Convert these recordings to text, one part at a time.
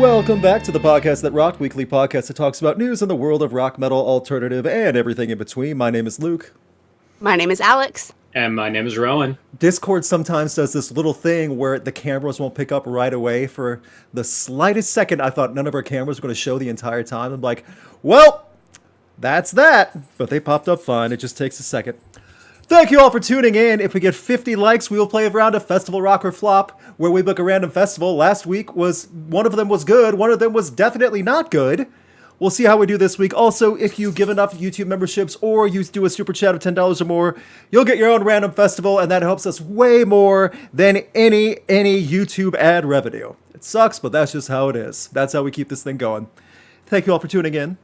Welcome back to the podcast that rocked, weekly podcast that talks about news in the world of rock, metal, alternative, and everything in between. My name is Luke. My name is Alex. And my name is Rowan. Discord sometimes does this little thing where the cameras won't pick up right away for the slightest second. I thought none of our cameras were going to show the entire time. I'm like, well, that's that. But they popped up fine. It just takes a second. Thank you all for tuning in. If we get 50 likes, we will play a round of Festival Rock or Flop, where we book a random festival. Last week one of them was good, one of them was definitely not good. We'll see how we do this week. Also, if you give enough YouTube memberships or you do a super chat of $10 or more, you'll get your own random festival, and that helps us way more than any YouTube ad revenue. It sucks, but that's just how it is. That's how we keep this thing going. Thank you all for tuning in.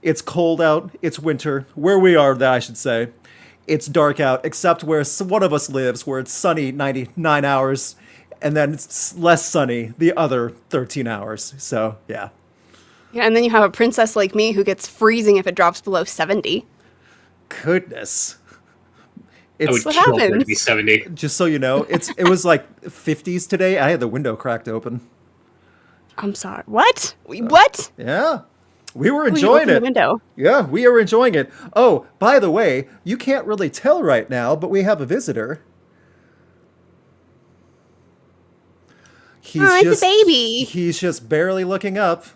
It's cold out. It's winter. Where we are, I should say. It's dark out, except where one of us lives, where it's sunny 99 hours, and then it's less sunny the other 13 hours. So, yeah. Yeah, and then you have a princess like me who gets freezing if it drops below 70. Goodness. I would what kill for it to happens. be 70. Just so you know, it was like 50s today. I had the window cracked open. I'm sorry. What? What? Yeah. We were Oh, you enjoying opened the it. window. Yeah, we are enjoying it. Oh, by the way, you can't really tell right now, but we have a visitor. It's a baby. He's just barely looking up.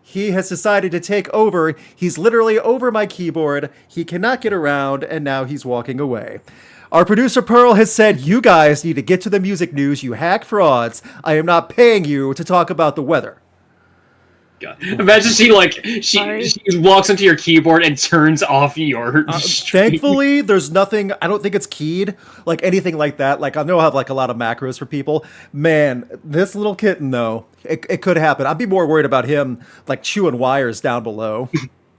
He has decided to take over. He's literally over my keyboard. He cannot get around, and now he's walking away. Our producer Pearl has said, you guys need to get to the music news, you hack frauds. I am not paying you to talk about the weather. God. Imagine she walks into your keyboard and turns off your stream. Thankfully, there's nothing, I don't think it's keyed, like anything like that. Like, I know I have like a lot of macros for people. Man, this little kitten, though, it could happen. I'd be more worried about him, like, chewing wires down below.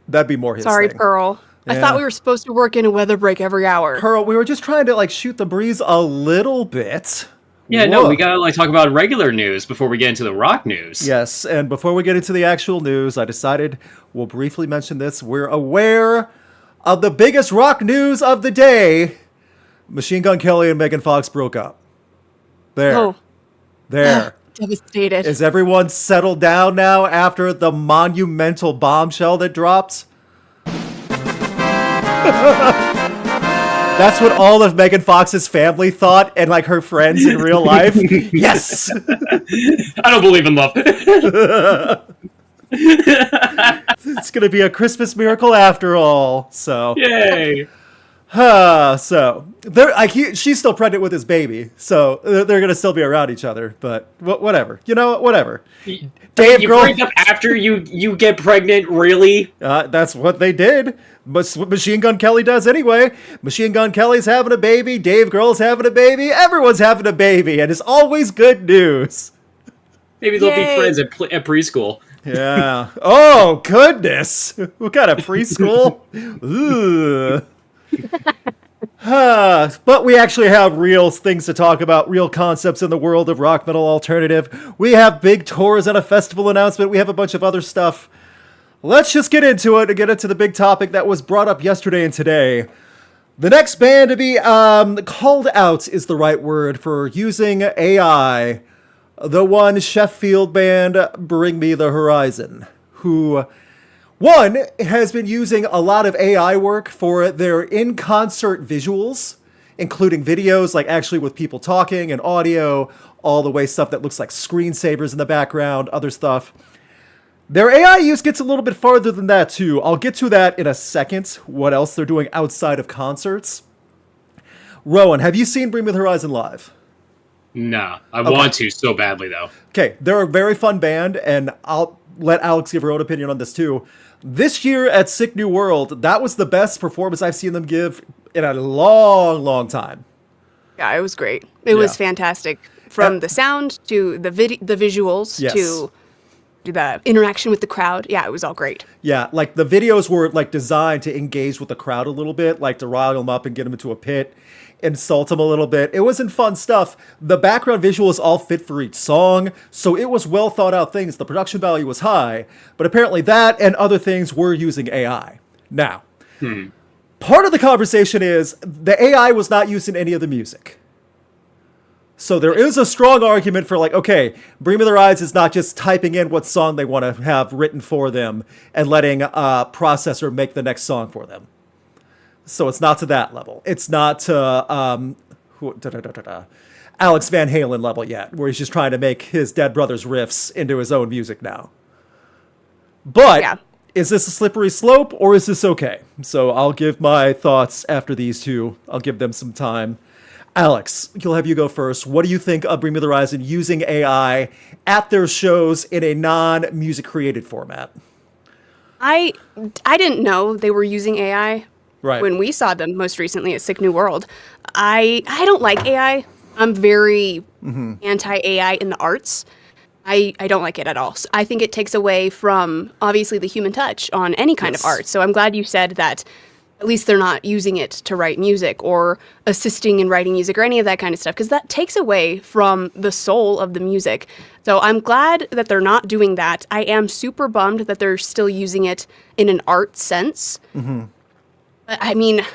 That'd be more his Sorry, thing. Pearl. Yeah. I thought we were supposed to work in a weather break every hour. Pearl, we were just trying to, like, shoot the breeze a little bit. Yeah, no, Whoa. we gotta talk about regular news before we get into the rock news. Yes, and before we get into the actual news, I decided we'll briefly mention this. We're aware of the biggest rock news of the day. Machine Gun Kelly and Megan Fox broke up. There. Oh. There. Devastated. Is everyone settled down now after the monumental bombshell that dropped? That's what all of Megan Fox's family thought, and like her friends in real life. Yes! I don't believe in love. It's gonna be a Christmas miracle after all. So, Yay! she's still pregnant with his baby, so they're gonna still be around each other. But whatever, whatever. Dave You Grohl, break up after you get pregnant, really? that's what they did. But what Machine Gun Kelly does anyway. Machine Gun Kelly's having a baby. Dave Grohl's having a baby. Everyone's having a baby, and it's always good news. Maybe they'll Yay. be friends at preschool. Yeah. Oh goodness. What kind of preschool? Ugh. But we actually have real things to talk about, real concepts in the world of rock, metal, alternative. We have big tours and a festival announcement. We have a bunch of other stuff. Let's just get into it and get into the big topic that was brought up yesterday and today. The next band to be called out is the right word for using AI. The one Sheffield band, Bring Me the Horizon, who... one, has been using a lot of AI work for their in-concert visuals, including videos, like actually with people talking and audio, all the way stuff that looks like screensavers in the background, other stuff. Their AI use gets a little bit farther than that, too. I'll get to that in a second, what else they're doing outside of concerts. Rowan, have you seen Bring Me the Horizon live? Nah, I want to so badly, though. Okay, they're a very fun band, and I'll let Alex give her own opinion on this, too. This year at Sick New World, that was the best performance I've seen them give in a long, long time. Yeah, it was great. It was fantastic. From the sound to the visuals Yes. to the interaction with the crowd. Yeah, it was all great. Yeah, like the videos were like designed to engage with the crowd a little bit, like to rile them up and get them into a pit, insult them a little bit. It wasn't fun stuff. The background visuals all fit for each song, so it was well thought out things. The production value was high, but apparently that and other things were using AI. Now, part of the conversation is the AI was not used in any of the music. So there is a strong argument for like, okay, Bring Me the Horizon is not just typing in what song they want to have written for them and letting a processor make the next song for them. So it's not to that level. It's not to Alex Van Halen level yet, where he's just trying to make his Dead Brothers riffs into his own music now. But is this a slippery slope or is this okay? So I'll give my thoughts after these two. I'll give them some time. Alex, you'll have you go first. What do you think of Bring Me the Horizon using AI at their shows in a non-music created format? I didn't know they were using AI when we saw them most recently at Sick New World. I don't like AI. I'm very anti-AI in the arts. I don't like it at all. So I think it takes away from, obviously, the human touch on any kind of art. So I'm glad you said that at least they're not using it to write music or assisting in writing music or any of that kind of stuff, because that takes away from the soul of the music. So I'm glad that they're not doing that. I am super bummed that they're still using it in an art sense. But I mean,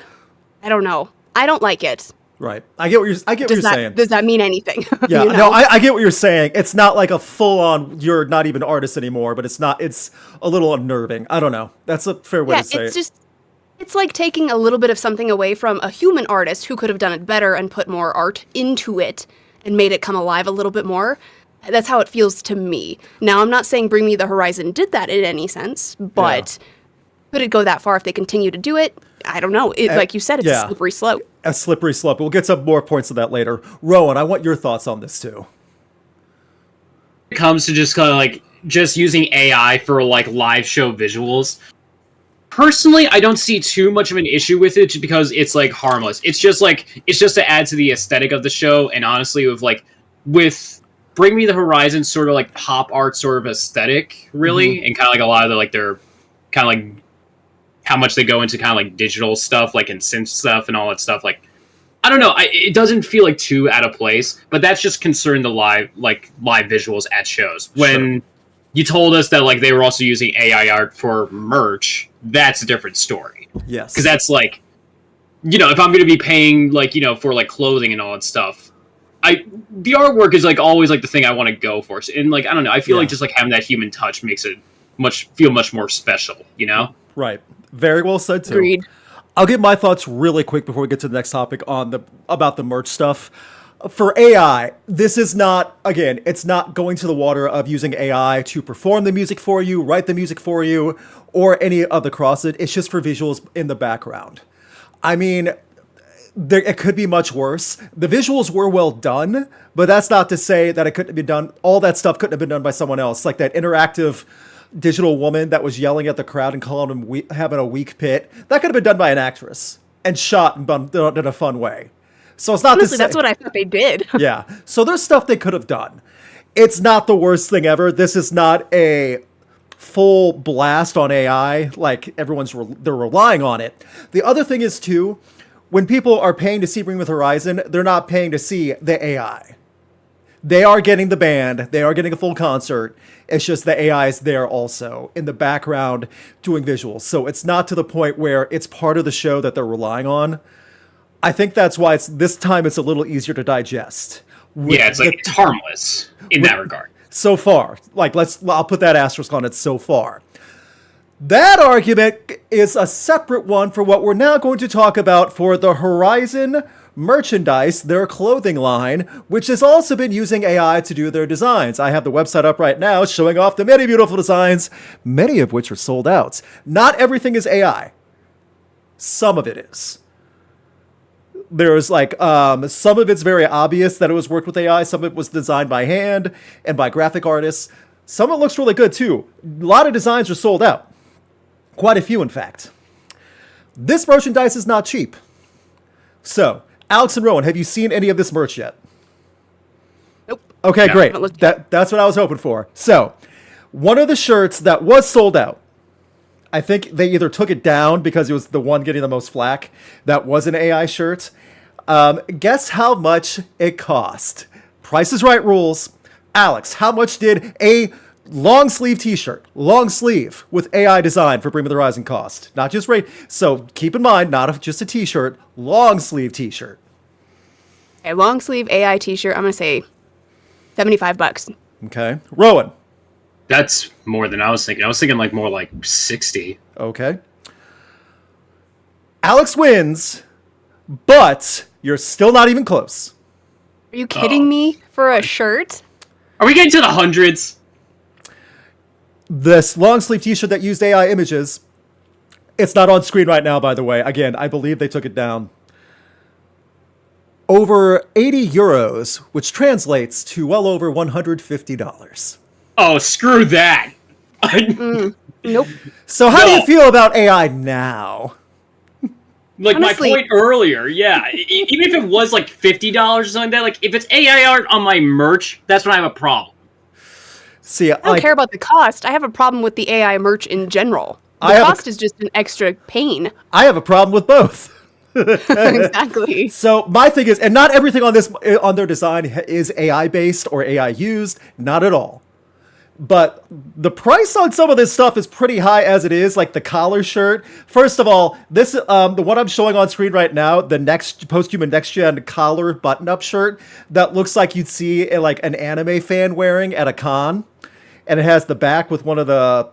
I don't know. I don't like it. Right. I get what you're saying. Does that mean anything? Yeah, no, I get what you're saying. It's not like a full-on, you're not even an artist anymore, but it's a little unnerving. I don't know. That's a fair way to say it. It's like taking a little bit of something away from a human artist who could have done it better and put more art into it and made it come alive a little bit more. That's how it feels to me. Now, I'm not saying Bring Me the Horizon did that in any sense, but could it go that far if they continue to do it? I don't know. Like you said, it's a slippery slope. A slippery slope. We'll get some more points of that later. Rowan, I want your thoughts on this too. It comes to just kind of like just using AI for like live show visuals. Personally, I don't see too much of an issue with it because it's like harmless. It's just to add to the aesthetic of the show, and honestly, with Bring Me the Horizon sort of like pop art sort of aesthetic, really, and kind of like a lot of their kind of like how much they go into kind of like digital stuff, like and synth stuff and all that stuff. Like, I don't know, it doesn't feel like too out of place, but that's just concerning the live visuals at shows. When you told us that like they were also using AI art for merch, that's a different story. Yes. Because that's like, if I'm going to be paying like, for like clothing and all that stuff, the artwork is like always like the thing I want to go for. And like, I don't know, I feel like just like having that human touch makes it feel much more special, Right. Very well said too. Agreed. I'll give my thoughts really quick before we get to the next topic about the merch stuff. For AI, this is not, again, it's not going to the water of using AI to perform the music for you, write the music for you, or any of the cross it. It's just for visuals in the background. I mean, it could be much worse. The visuals were well done, but that's not to say that it couldn't have been done. All that stuff couldn't have been done by someone else. Like that interactive digital woman that was yelling at the crowd and calling them having a weak pit. That could have been done by an actress and shot in a fun way. So it's not honestly, that's what I thought they did. Yeah. So there's stuff they could have done. It's not the worst thing ever. This is not a full blast on AI. Like they're relying on it. The other thing is too, when people are paying to see Bring Me the Horizon, they're not paying to see the AI. They are getting the band. They are getting a full concert. It's just the AI is there also in the background doing visuals. So it's not to the point where it's part of the show that they're relying on. I think that's why this time it's a little easier to digest. It's harmless in that regard. So far. I'll put that asterisk on it so far. That argument is a separate one for what we're now going to talk about for the Horizon merchandise, their clothing line, which has also been using AI to do their designs. I have the website up right now showing off the many beautiful designs, many of which are sold out. Not everything is AI. Some of it is. There's some of it's very obvious that it was worked with AI. Some of it was designed by hand and by graphic artists. Some of it looks really good too. A lot of designs are sold out. Quite a few, in fact. This merchandise is not cheap. So, Alex and Rowan, have you seen any of this merch yet? Nope. Okay, great. That's what I was hoping for. So, one of the shirts that was sold out, I think they either took it down because it was the one getting the most flack. That was an AI shirt. Guess how much it cost? Price is Right rules. Alex, how much did a long sleeve t-shirt, long sleeve with AI design for Bring Me the Horizon cost? Not just so keep in mind, not just a t-shirt, long sleeve t-shirt. A long sleeve AI t-shirt, I'm going to say $75. Okay. Rowan. That's more than I was thinking. I was thinking like more like 60. Okay. Alex wins, but you're still not even close. Are you kidding me for a shirt? Are we getting to the hundreds? This long sleeve t-shirt that used AI images, it's not on screen right now, by the way. Again, I believe they took it down. Over 80 euros, which translates to well over $150. Oh, screw that. Nope. So how do you feel about AI now? Like Honestly, my point earlier, yeah. Even if it was like $50 or something like that, like if it's AI art on my merch, that's when I have a problem. See, I don't care about the cost. I have a problem with the AI merch in general. The cost is just an extra pain. I have a problem with both. Exactly. So my thing is, and not everything on their design is AI based or AI used, not at all. But the price on some of this stuff is pretty high as it is, like the collar shirt. First of all, this the one I'm showing on screen right now, the next Posthuman Next Gen collar button-up shirt that looks like you'd see like an anime fan wearing at a con, and it has the back with one of the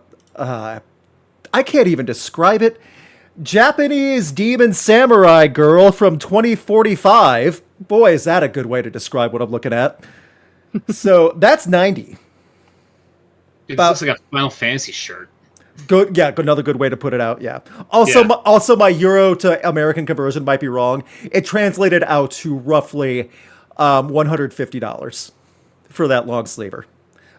I can't even describe it. Japanese demon samurai girl from 2045. Boy, is that a good way to describe what I'm looking at. So that's 90. It looks like a Final Fantasy shirt. Good, yeah, another good way to put it out. Yeah. Also, Yeah. My euro to American conversion might be wrong. It translated out to roughly $150 for that long sleever.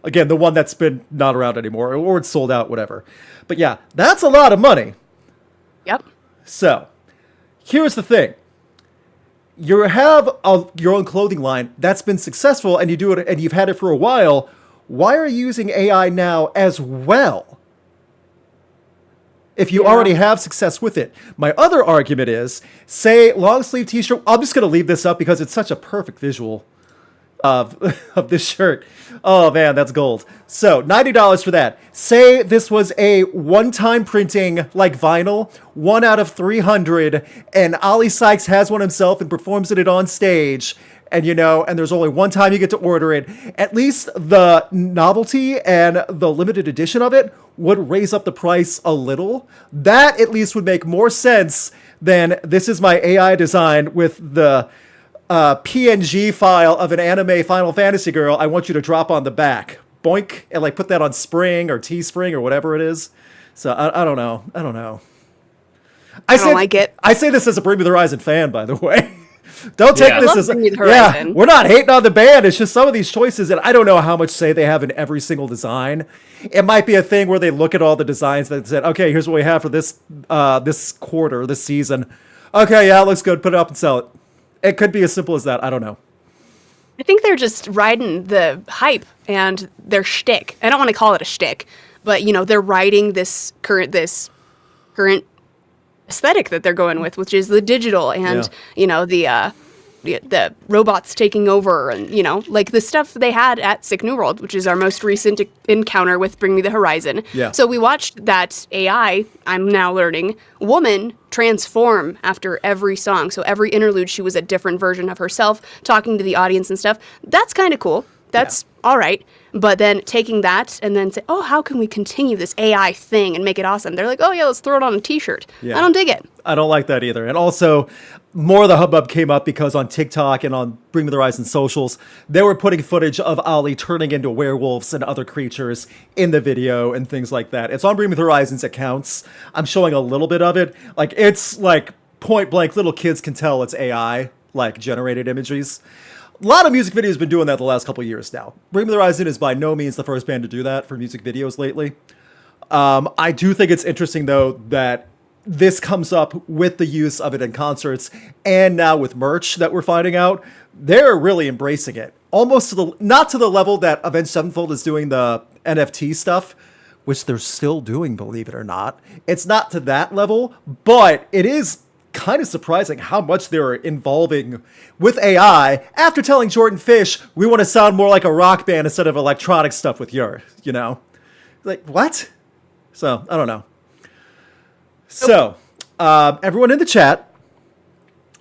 Again, the one that's been not around anymore, or it's sold out, whatever. But yeah, that's a lot of money. Yep. So, here's the thing. You have your own clothing line that's been successful, and you do it, and you've had it for a while. Why are you using AI now as well? If you already have success with it. My other argument is, say, long sleeve t-shirt. I'm just going to leave this up because it's such a perfect visual of this shirt. Oh man, that's gold. So $90 for that. Say this was a one-time printing like vinyl, 1 out of 300, and Ollie Sykes has one himself and performs it on stage. And and there's only one time you get to order it. At least the novelty and the limited edition of it would raise up the price a little. That at least would make more sense than this is my AI design with the PNG file of an anime Final Fantasy girl. I want you to drop on the back. Boink. And like put that on Spring or Teespring or whatever it is. So I don't know. I don't don't like it. I say this as a Bring Me the Horizon fan, by the way. Don't take this as we're not hating on the band. It's just some of these choices, and I don't know how much say they have in every single design. It might be a thing where they look at all the designs that said, okay, here's what we have for this quarter, this season. Okay, yeah, it looks good. Put it up and sell it. It could be as simple as that. I don't know. I think they're just riding the hype and their shtick. I don't want to call it a shtick, but they're riding this current aesthetic that they're going with, which is the digital and the robots taking over, and like the stuff they had at Sick New World, which is our most recent encounter with Bring Me the Horizon. Yeah. So we watched that AI, I'm now learning, woman transform after every song. So every interlude, she was a different version of herself, talking to the audience and stuff. That's kind of cool. That's all right. But then taking that and then say, oh, how can we continue this AI thing and make it awesome? They're like, oh, yeah, let's throw it on a t-shirt. Yeah. I don't dig it. I don't like that either. And also, more of the hubbub came up because on TikTok and on Bring Me the Horizon socials, they were putting footage of Ollie turning into werewolves and other creatures in the video and things like that. It's on Bring Me the Horizon's accounts. I'm showing a little bit of it. Like, it's like point blank, little kids can tell it's AI, like generated images. A lot of music videos have been doing that the last couple of years now. Bring Me the Horizon is by no means the first band to do that for music videos lately. I do think it's interesting, though, that this comes up with the use of it in concerts and now with merch that we're finding out. They're really embracing it. Almost not to the level that Avenged Sevenfold is doing the NFT stuff, which they're still doing, believe it or not. It's not to that level, but it is kind of surprising how much they're involving with AI after telling Jordan Fish, we want to sound more like a rock band instead of electronic stuff with your, like, what? So, I don't know. So, everyone in the chat,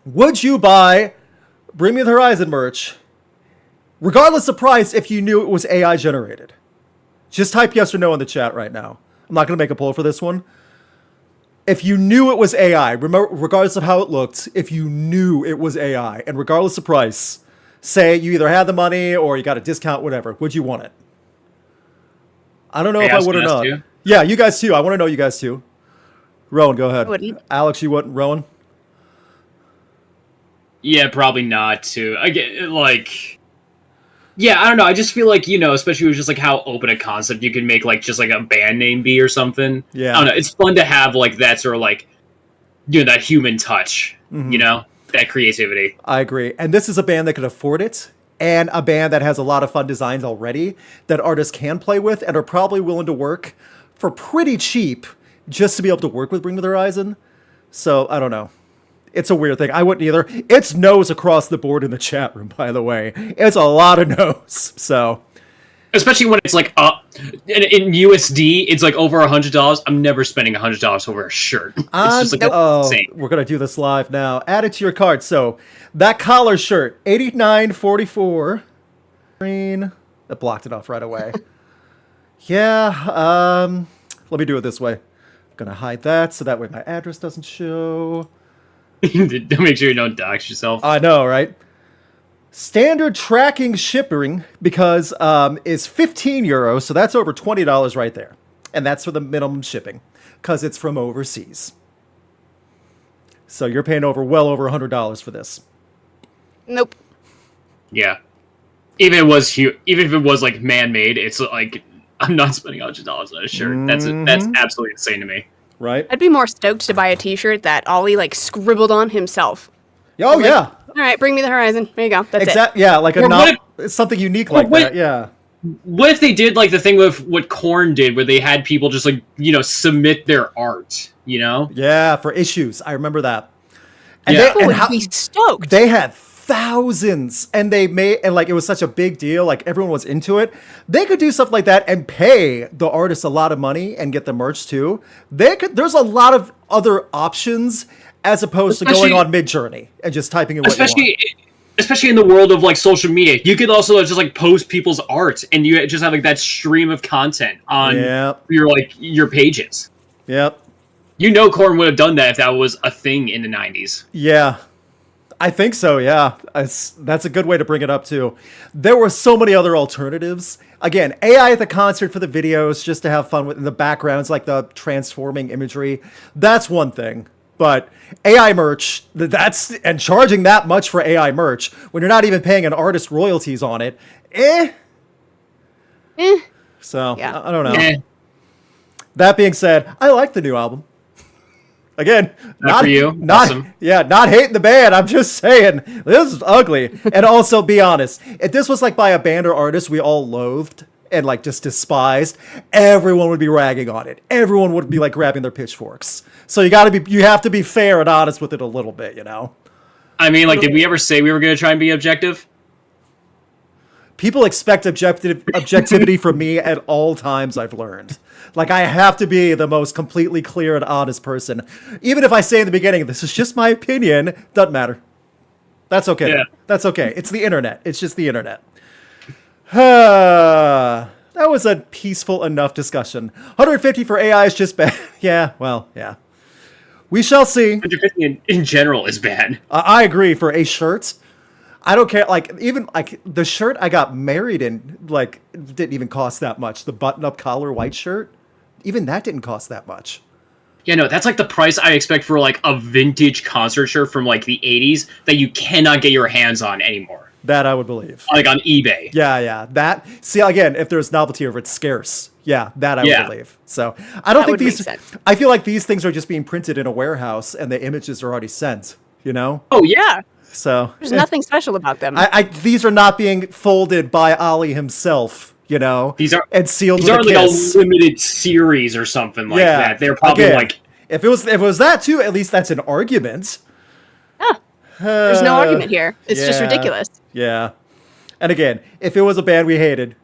would you buy Bring Me the Horizon merch, regardless of price, if you knew it was AI generated. Just type yes or no in the chat right now. I'm not going to make a poll for this one. If you knew it was AI, remember, regardless of how it looked, if you knew it was AI, and regardless of price, say you either had the money or you got a discount, whatever, would you want it? I don't know if I would or not. Too? Yeah, you guys too. I want to know you guys too. Rowan, go ahead. I wouldn't. Alex, you wouldn't. Rowan? Yeah, probably not too. I get like, yeah, I don't know. I just feel like, especially with just like how open a concept you can make, like just like a band name be or something. Yeah, I don't know. It's fun to have like that sort of like, that human touch. That creativity. I agree. And this is a band that could afford it, and a band that has a lot of fun designs already that artists can play with and are probably willing to work for pretty cheap just to be able to work with Bring Me the Horizon. So I don't know. It's a weird thing. I wouldn't either. It's no's across the board in the chat room, by the way. It's a lot of no's. So, especially when it's like in USD, it's like over $100. I'm never spending $100 over a shirt. It's just like insane. We're gonna do this live now. Add it to your cart. So that collar shirt, $89.44. Green. That blocked it off right away. Yeah. Let me do it this way. I'm gonna hide that so that way my address doesn't show. Make sure you don't dox yourself. I know, right? Standard tracking shipping, because is €15, so that's over $20 right there. And that's for the minimum shipping, because it's from overseas. So you're paying well over $100 for this. Nope. Yeah. Even if it was like man-made, it's like I'm not spending $100 on a shirt. That's absolutely insane to me. Right? I'd be more stoked to buy a T-shirt that Ollie like scribbled on himself. Oh yeah. All right, Bring Me the Horizon. There you go. That's it. Yeah, like it's something unique like that. Yeah. What if they did like the thing with what Korn did, where they had people just like submit their art? Yeah, for issues. I remember that. And people would be stoked. They had thousands, and it was such a big deal. Like everyone was into it. They could do stuff like that and pay the artists a lot of money and get the merch too. There's a lot of other options as opposed to going on Midjourney and just typing in what you want. Especially in the world of like social media, you could also just like post people's art, and you just have like that stream of content on your pages. Yep. Korn would have done that if that was a thing in the 90s. Yeah. I think so, yeah. That's a good way to bring it up, too. There were so many other alternatives. Again, AI at the concert for the videos, just to have fun with in the backgrounds, like the transforming imagery. That's one thing. But AI merch, and charging that much for AI merch, when you're not even paying an artist royalties on it, So, yeah. I don't know. That being said, I like the new album. Again, not for you. Awesome. Not hating the band. I'm just saying this is ugly. And also, be honest, if this was like by a band or artist we all loathed and like just despised, everyone would be ragging on it. Everyone would be like grabbing their pitchforks. So you have to be fair and honest with it a little bit, I mean, like, did we ever say we were going to try and be objective? People expect objectivity from me at all times, I've learned. Like, I have to be the most completely clear and honest person. Even if I say in the beginning, this is just my opinion, doesn't matter. That's okay. Yeah. That's okay. It's the internet. It's just the internet. That was a peaceful enough discussion. 150 for AI is just bad. Yeah, well, yeah. We shall see. 150 in general is bad. I agree. For a shirt, I don't care. Like, even like the shirt I got married in, like, didn't even cost that much. The button-up collar white shirt, even that didn't cost that much. Yeah, no, that's like the price I expect for like a vintage concert shirt from like the 80s that you cannot get your hands on anymore. That I would believe. Like on eBay. Yeah. That, see, again, if there's novelty or if it's scarce, that I would believe. So I don't think these, I feel like these things are just being printed in a warehouse and the images are already sent, Oh, yeah. So there's nothing special about them. These are not being folded by Ollie himself, These are and sealed. These aren't like a limited series or something like that. They're probably like if it was that too, at least that's an argument. There's no argument here. It's just ridiculous. Yeah. And again, if it was a band we hated,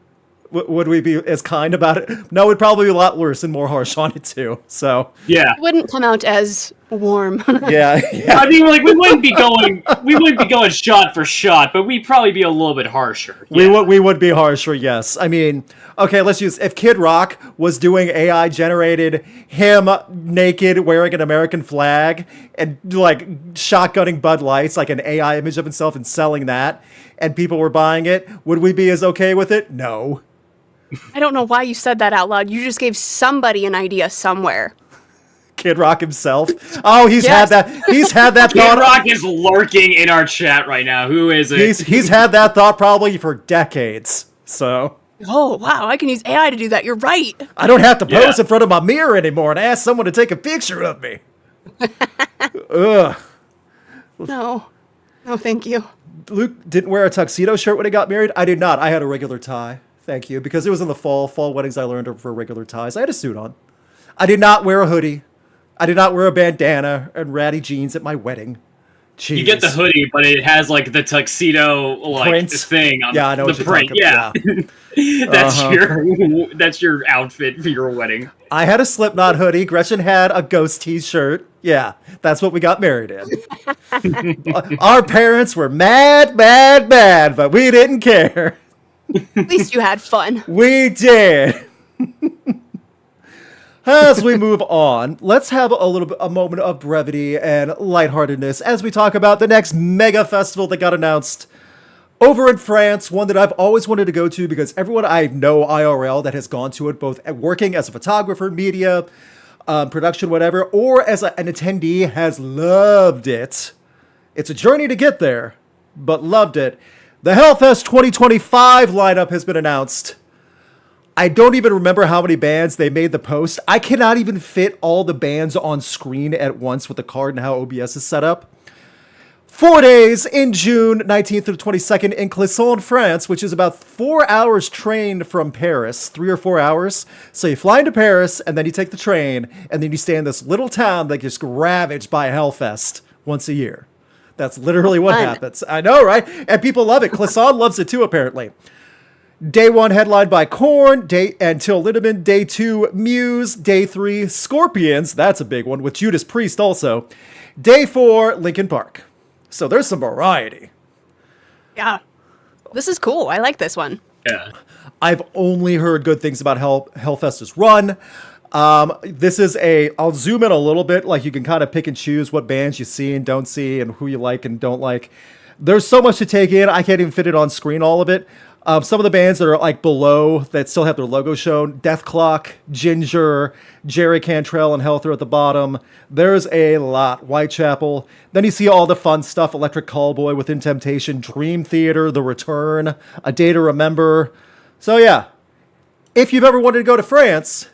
would we be as kind about it? No, it'd probably be a lot worse and more harsh on it too. So it wouldn't come out as warm. Yeah. I mean, like we wouldn't be going shot for shot, but we'd probably be a little bit harsher. Yeah. We would be harsher, yes. I mean, okay, let's use if Kid Rock was doing AI generated him naked wearing an American flag and like shotgunning Bud Lights, like an AI image of himself, and selling that, and people were buying it, would we be as okay with it? No. I don't know why you said that out loud. You just gave somebody an idea somewhere. Kid Rock himself. Oh, he's had that. He's had that thought. Kid Rock is lurking in our chat right now. Who is it? He's had that thought probably for decades. So. Oh wow, I can use AI to do that. You're right. I don't have to pose in front of my mirror anymore and ask someone to take a picture of me. Ugh. No, thank you. Luke didn't wear a tuxedo shirt when he got married. I did not. I had a regular tie. Thank you. Because it was in the fall. Fall weddings, I learned for regular ties. I had a suit on. I did not wear a hoodie. I did not wear a bandana and ratty jeans at my wedding. Jeez. You get the hoodie, but it has like the tuxedo like thing on I know the print. Yeah. That's your outfit for your wedding. I had a Slipknot hoodie. Gretchen had a Ghost t-shirt. Yeah, that's what we got married in. Our parents were mad, but we didn't care. At least you had fun. We did. As we move on, let's have a moment of brevity and lightheartedness as we talk about the next mega festival that got announced over in France, one that I've always wanted to go to because everyone I know IRL that has gone to it, both working as a photographer, media, production, whatever, or as an attendee, has loved it. It's a journey to get there, but loved it. The Hellfest 2025 lineup has been announced. I don't even remember how many bands they made the post. I cannot even fit all the bands on screen at once with the card and how OBS is set up. 4 days in June 19th through 22nd in Clisson, France, which is about 4 hours train from Paris, 3 or 4 hours. So you fly into Paris and then you take the train and then you stay in this little town that gets ravaged by Hellfest once a year. That's literally what happens. I know, right? And people love it. Clisson loves it too, apparently. Day 1 headlined by Korn, and Till Lindemann. Day 2, Muse. Day 3, Scorpions. That's a big one, with Judas Priest also. Day 4, Linkin Park. So there's some variety. Yeah. This is cool. I like this one. Yeah. I've only heard good things about Hellfest's run. This is I'll zoom in a little bit, like you can kind of pick and choose what bands you see and don't see and who you like and don't like. There's so much to take in, I can't even fit it on screen, all of it. Some of the bands that are like below that still have their logo shown: Death Clock, Ginger, Jerry Cantrell, and Health are at the bottom. There's a lot. Whitechapel. Then you see all the fun stuff: Electric Callboy, Within Temptation, Dream Theater, The Return, A Day to Remember. So yeah, if you've ever wanted to go to France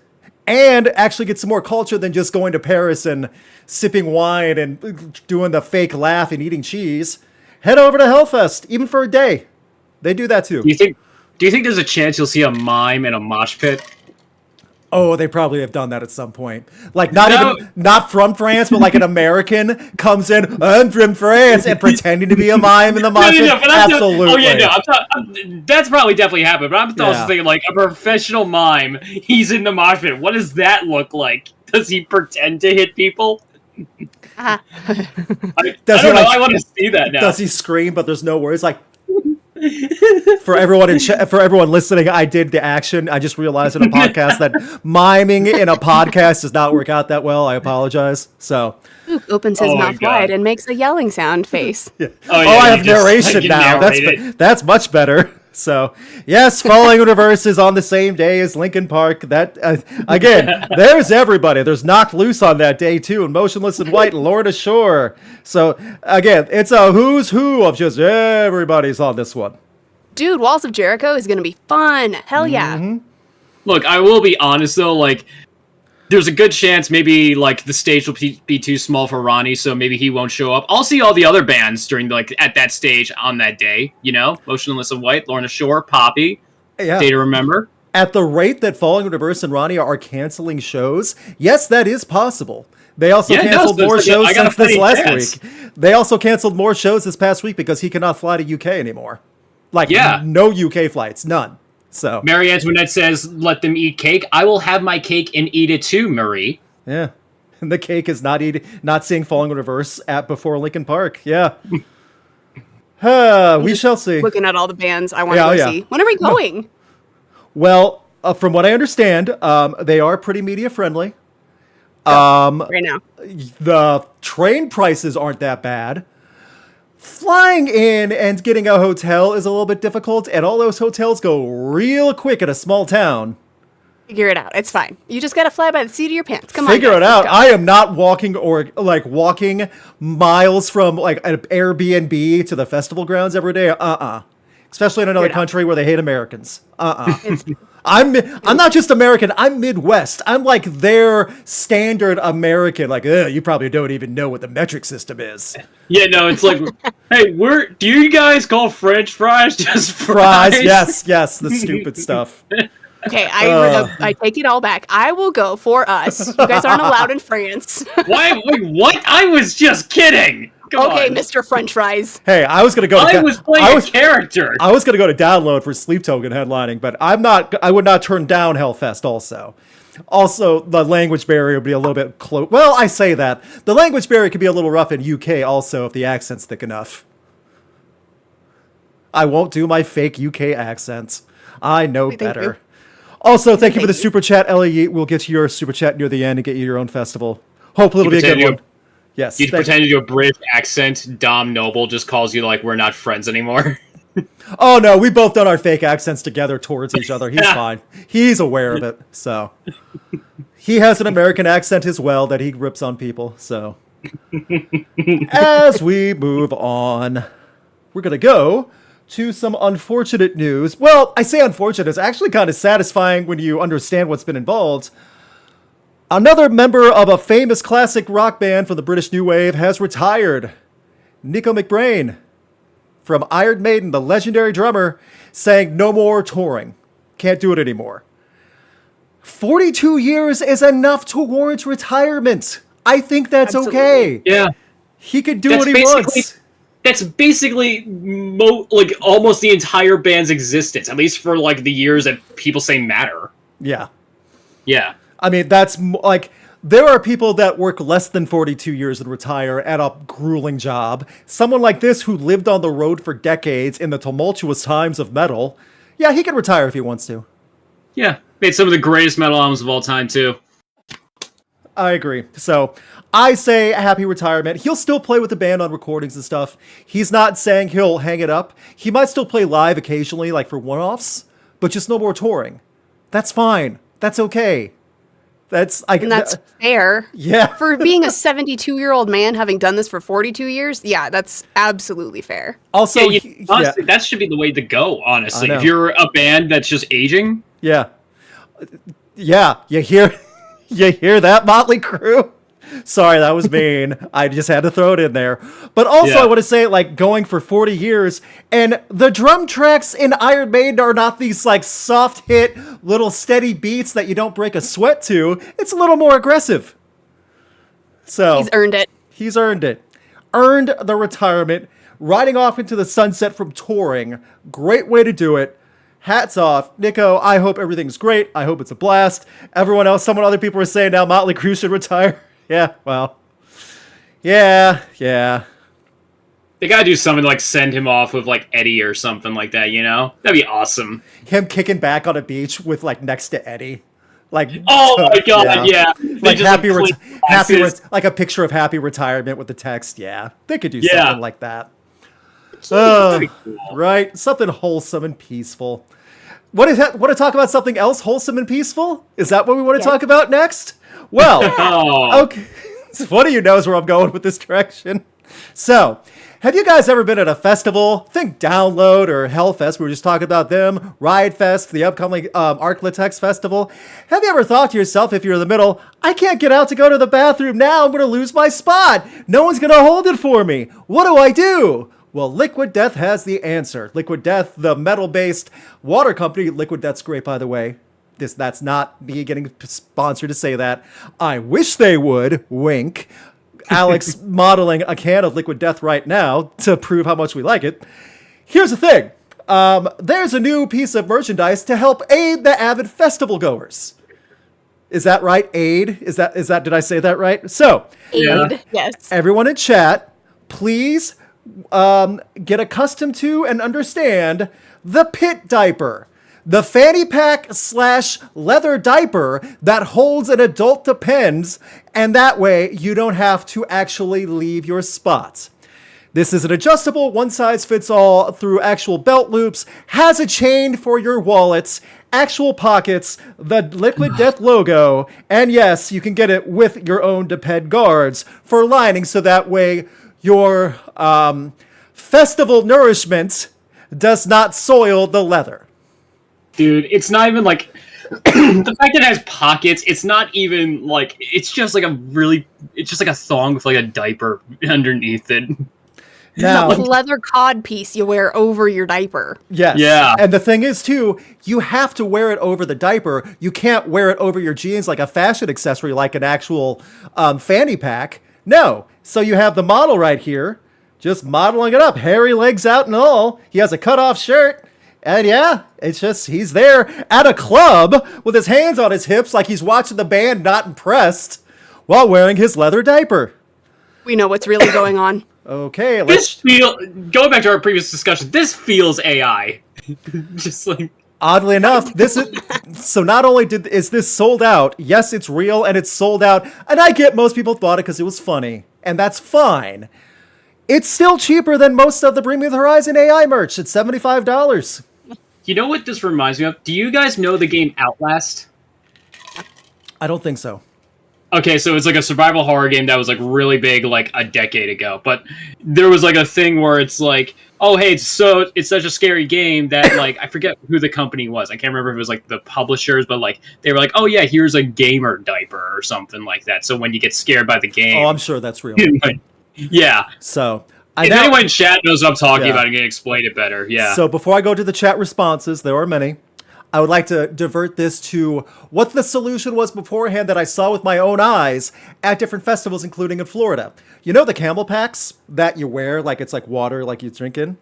and actually get some more culture than just going to Paris and sipping wine and doing the fake laugh and eating cheese, head over to Hellfest, even for a day. They do that too. Do you think there's a chance you'll see a mime in a mosh pit? Oh, they probably have done that at some point. Like not from France, but like an American comes in, I'm from France, and pretending to be a mime in the mosh pit. Absolutely. That's probably definitely happened. But I'm also thinking like a professional mime. He's in the mosh pit. What does that look like? Does he pretend to hit people? I don't know. I want to see that now. Does he scream? But there's no words. Like. For everyone listening, I did the action. I just realized in a podcast that miming in a podcast does not work out that well. I apologize. So Luke opens his mouth wide and makes a yelling sound face. Yeah. I have narration now. That's much better. So yes, Falling in Reverse is on the same day as Linkin Park. That again, there's everybody. There's Knocked Loose on that day too, and Motionless in White, and Lorna Shore. So again, it's a who's who of just everybody's on this one. Dude, Walls of Jericho is gonna be fun. Hell yeah. Mm-hmm. Look, I will be honest though, like there's a good chance maybe like the stage will be too small for Ronnie, so maybe he won't show up. I'll see all the other bands during at that stage on that day. You know, Motionless in White, Lorna Shore, Poppy, Day to Remember. At the rate that Falling in Reverse and Ronnie are canceling shows, yes, that is possible. They also canceled more shows since this last week. They also canceled more shows this past week because he cannot fly to UK anymore. No UK flights, none. So Marie Antoinette says, "Let them eat cake. I will have my cake and eat it too, Marie." Yeah. And the cake is not seeing Falling in Reverse before Linkin Park. Yeah. We shall see. Looking at all the bands I want to go see. When are we going? No. Well, from what I understand, they are pretty media friendly. Right now. The train prices aren't that bad. Flying in and getting a hotel is a little bit difficult, and all those hotels go real quick in a small town. Figure it out. It's fine. You just gotta fly by the seat of your pants. Come on. Figure it out. I am not walking walking miles from like an Airbnb to the festival grounds every day. Especially in another country where they hate Americans. I'm not just American. I'm Midwest. I'm like their standard American. Like, you probably don't even know what the metric system is. Yeah, no, it's like, hey, do you guys call French fries just fries? Yes, the stupid stuff. Okay, I take it all back. I will go for us. You guys aren't allowed in France. Wait, what? I was just kidding. Come okay, on. Mr. French fries. Hey, I was gonna go. I was playing a character. I was gonna go to Download for Sleep Token headlining, but I would not turn down Hellfest. Also, the language barrier would be a little bit close. Well, I say that the language barrier could be a little rough in UK. Also, if the accent's thick enough. I won't do my fake UK accents. I know better. Also, thank you for the super chat, Ellie. We'll get to your super chat near the end and get you your own festival. Hopefully, it'll be a good one. Yes. You pretend to do a British accent. Dom Noble just calls you like we're not friends anymore. Oh no, we both done our fake accents together towards each other. He's fine. He's aware of it. So he has an American accent as well that he rips on people. So as we move on, we're gonna go to some unfortunate news. Well, I say unfortunate. It's actually kind of satisfying when you understand what's been involved. Another member of a famous classic rock band from the British New Wave has retired. Nicko McBrain from Iron Maiden, the legendary drummer, saying no more touring. Can't do it anymore. 42 years is enough to warrant retirement. I think that's okay. Yeah. He could do what he wants. That's basically almost the entire band's existence, at least for like the years that people say matter. Yeah. Yeah. I mean, that's like, there are people that work less than 42 years and retire at a grueling job. Someone like this who lived on the road for decades in the tumultuous times of metal, yeah, he can retire if he wants to. Yeah. Made some of the greatest metal albums of all time, too. I agree. So I say a happy retirement. He'll still play with the band on recordings and stuff. He's not saying he'll hang it up. He might still play live occasionally, like for one-offs, but just no more touring. That's fine. That's okay. That's fair. Yeah. For being a 72-year-old man having done this for 42 years, yeah, that's absolutely fair. Also, honestly, that should be the way to go, honestly. If you're a band that's just aging. Yeah. Yeah, you hear that, Motley Crue? Sorry, that was mean. I just had to throw it in there. But also, I want to say, like, going for 40 years, and the drum tracks in Iron Maiden are not these, like, soft hit, little steady beats that you don't break a sweat to. It's a little more aggressive. So he's earned it. He's earned it. Earned the retirement. Riding off into the sunset from touring. Great way to do it. Hats off. Nicko, I hope everything's great. I hope it's a blast. Everyone else, other people are saying now Motley Crue should retire. Yeah, well. Yeah. They gotta do something like send him off with like Eddie or something like that, you know? That'd be awesome. Him kicking back on a beach with like next to Eddie. Like, oh my god, yeah. Like like a picture of happy retirement with the text. Yeah. They could do something like that. Cool. Right? Something wholesome and peaceful. Want to talk about something else wholesome and peaceful? Is that what we want to talk about next? Well, okay. One of you knows where I'm going with this direction. So, have you guys ever been at a festival? Think Download or Hellfest. We were just talking about them. Riot Fest, the upcoming Arklatex Festival. Have you ever thought to yourself, if you're in the middle, I can't get out to go to the bathroom now. I'm going to lose my spot. No one's going to hold it for me. What do I do? Well, Liquid Death has the answer. Liquid Death, the metal-based water company. Liquid Death's great, by the way. That's not me getting sponsored to say that. I wish they would. Wink. Alex modeling a can of Liquid Death right now to prove how much we like it. Here's the thing. There's a new piece of merchandise to help aid the avid festival goers. Is that right? Aid? Is that did I say that right? So, Aid, yes. everyone in chat, please get accustomed to and understand the pit diaper. The fanny pack / leather diaper that holds an adult Depends, and that way you don't have to actually leave your spot. This is an adjustable, one-size-fits-all through actual belt loops, has a chain for your wallets, actual pockets, the Liquid Death logo, and yes, you can get it with your own Depend guards for lining, so that way your festival nourishment does not soil the leather. Dude, it's not even like the fact that it has pockets. It's not even like it's just like a thong with like a diaper underneath it. Now, It's a leather cod piece you wear over your diaper. yes. Yeah. And the thing is, too, you have to wear it over the diaper. You can't wear it over your jeans like a fashion accessory, like an actual fanny pack. No. So you have the model right here, just modeling it up, hairy legs out and all. He has a cutoff shirt. And yeah, it's just, he's there at a club with his hands on his hips like he's watching the band Not Impressed while wearing his leather diaper. We know what's really going on. Okay, Going back to our previous discussion, this feels AI. Just like oddly enough, this is so. Not only is this sold out, yes, it's real and it's sold out, and I get most people bought it because it was funny, and that's fine. It's still cheaper than most of the Bring Me the Horizon AI merch. It's $75. you know what this reminds me of? Do you guys know the game Outlast? I don't think so. Okay, so it's like a survival horror game that was like really big like a decade ago. But there was like a thing where it's like, oh hey, it's such a scary game that like I forget who the company was. I can't remember if it was like the publishers, but like they were like, oh yeah, here's a gamer diaper or something like that. So when you get scared by the game, Oh, I'm sure that's real. yeah. So If anyone in chat knows what I'm talking about, I'm gonna explain it better. Yeah. So before I go to the chat responses, there are many. I would like to divert this to what the solution was beforehand that I saw with my own eyes at different festivals, including in Florida. You know the camel packs that you wear, like it's like water, like you're drinking?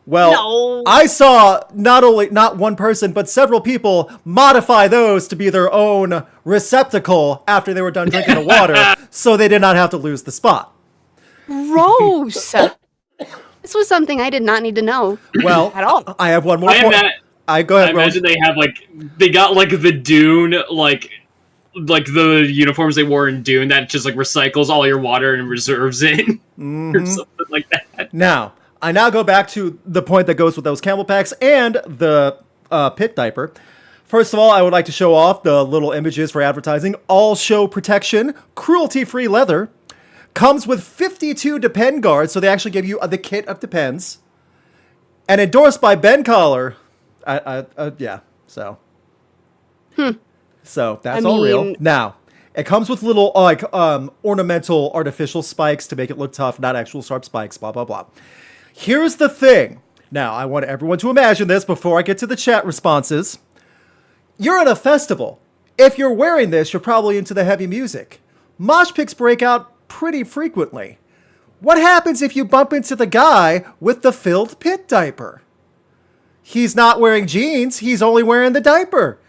Well, No. I saw not one person, but several people modify those to be their own receptacle after they were done drinking the water, so they did not have to lose the spot. Gross. This was something I did not need to know. Well, at all. I have one more point. Go ahead, I imagine they have they got like the Dune like the uniforms they wore in Dune that just like recycles all your water and reserves it or something like that. Now I go back to the point that goes with those camel packs and the pit diaper. First of all, I would like to show off the little images for advertising. All show protection, cruelty-free leather, comes with 52 Depend guards, so they actually give you the kit of Depends, and endorsed by Ben Collar. Yeah, so. So that's all real. Now, it comes with little ornamental artificial spikes to make it look tough, not actual sharp spikes, blah, blah, blah. Here's the thing. Now, I want everyone to imagine this before I get to the chat responses. You're at a festival. If you're wearing this, you're probably into the heavy music. Mosh pits break out pretty frequently. What happens if you bump into the guy with the filled pit diaper? He's not wearing jeans, he's only wearing the diaper.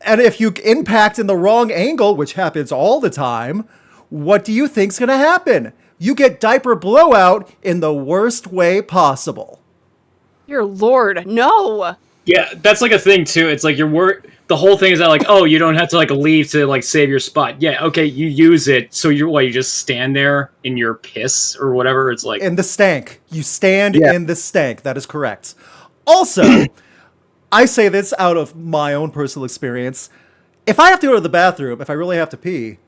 And if you impact in the wrong angle, which happens all the time, what do you think's gonna happen? You get diaper blowout in the worst way possible. Dear Lord, no. Yeah, that's like a thing too. It's like the whole thing is that like, oh, you don't have to like leave to like save your spot. Yeah, okay, you use it, so you just stand there in your piss or whatever. It's like in the stank. You stand in the stank. That is correct. Also, I say this out of my own personal experience. If I have to go to the bathroom, if I really have to pee,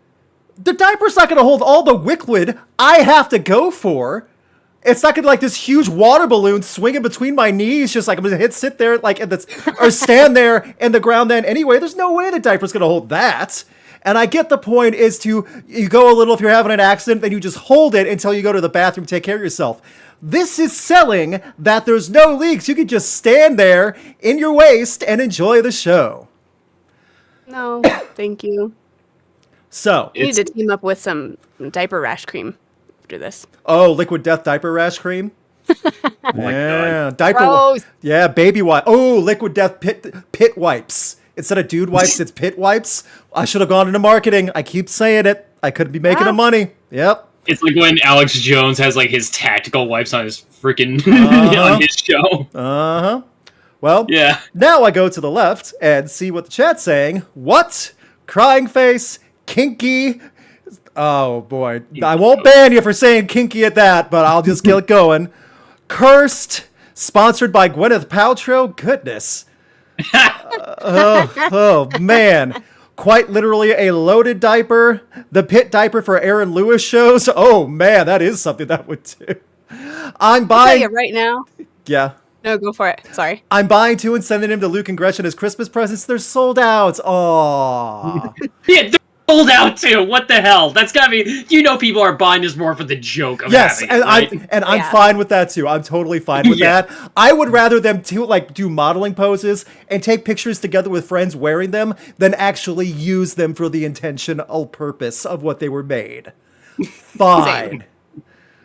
the diaper's not going to hold all the liquid I have to go for. It's not going to like this huge water balloon swinging between my knees, just like I'm going to sit there like or stand there in the ground then anyway. There's no way the diaper's going to hold that. And I get the point is you go a little if you're having an accident, then you just hold it until you go to the bathroom, take care of yourself. This is selling that there's no leaks. You can just stand there in your waist and enjoy the show. No, thank you. So You need to team up with some diaper rash cream after this. Oh, Liquid Death diaper rash cream? oh my God. Diaper. Gross. Yeah, baby wipe. Oh, Liquid Death pit wipes Instead of dude wipes, it's pit wipes. I should have gone into marketing. I keep saying it. I could be making the money. Yep. It's like when Alex Jones has like his tactical wipes on his freaking on his show. Well, yeah. Now I go to the left and see what the chat's saying. What? Crying face, kinky. Oh boy. I won't ban you for saying kinky at that, but I'll just get going. Cursed, sponsored by Gwyneth Paltrow. Goodness. Oh man. Quite literally a loaded diaper. The pit diaper for Aaron Lewis shows. Oh man, that is something that would do. I'm buying. I'll tell you right now. Yeah. No, go for it. Sorry. I'm buying 2 and sending them to Luke and Gretchen as Christmas presents. They're sold out. Aww. Yeah, they're sold out too. What the hell? That's gotta be. People are buying this more for the joke of having it, right? I'm fine with that too. I'm totally fine with that. I would rather them do modeling poses and take pictures together with friends wearing them than actually use them for the intentional purpose of what they were made. Fine.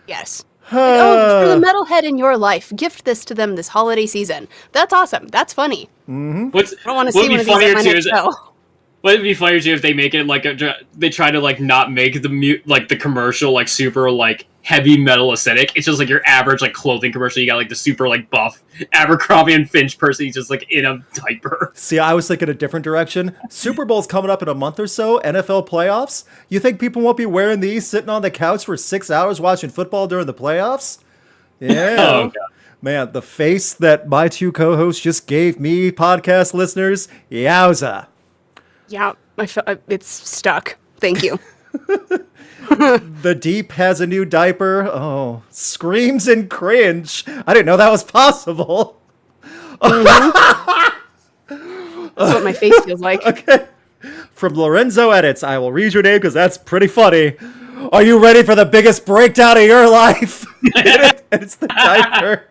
Yes. For the metalhead in your life, gift this to them this holiday season. That's awesome. That's funny. Mm-hmm. I don't want to see one of these at my next show. Would it be funnier too if they make it like they try to like not make the commercial like super like heavy metal aesthetic. It's just like your average like clothing commercial. You got like the super like buff Abercrombie and Finch person. He's just like in a diaper. See, I was thinking a different direction. Super Bowl's coming up in a month or so. NFL playoffs. You think people won't be wearing these, sitting on the couch for 6 hours watching football during the playoffs? Yeah. Oh, God. Man, the face that my 2 co-hosts just gave me, podcast listeners, yowza. Yeah, I feel it's stuck. Thank you. The Deep has a new diaper. Oh, screams and cringe. I didn't know that was possible. That's what my face feels like. Okay. From Lorenzo Edits, I will read your name because that's pretty funny. Are you ready for the biggest breakdown of your life? It's the diaper.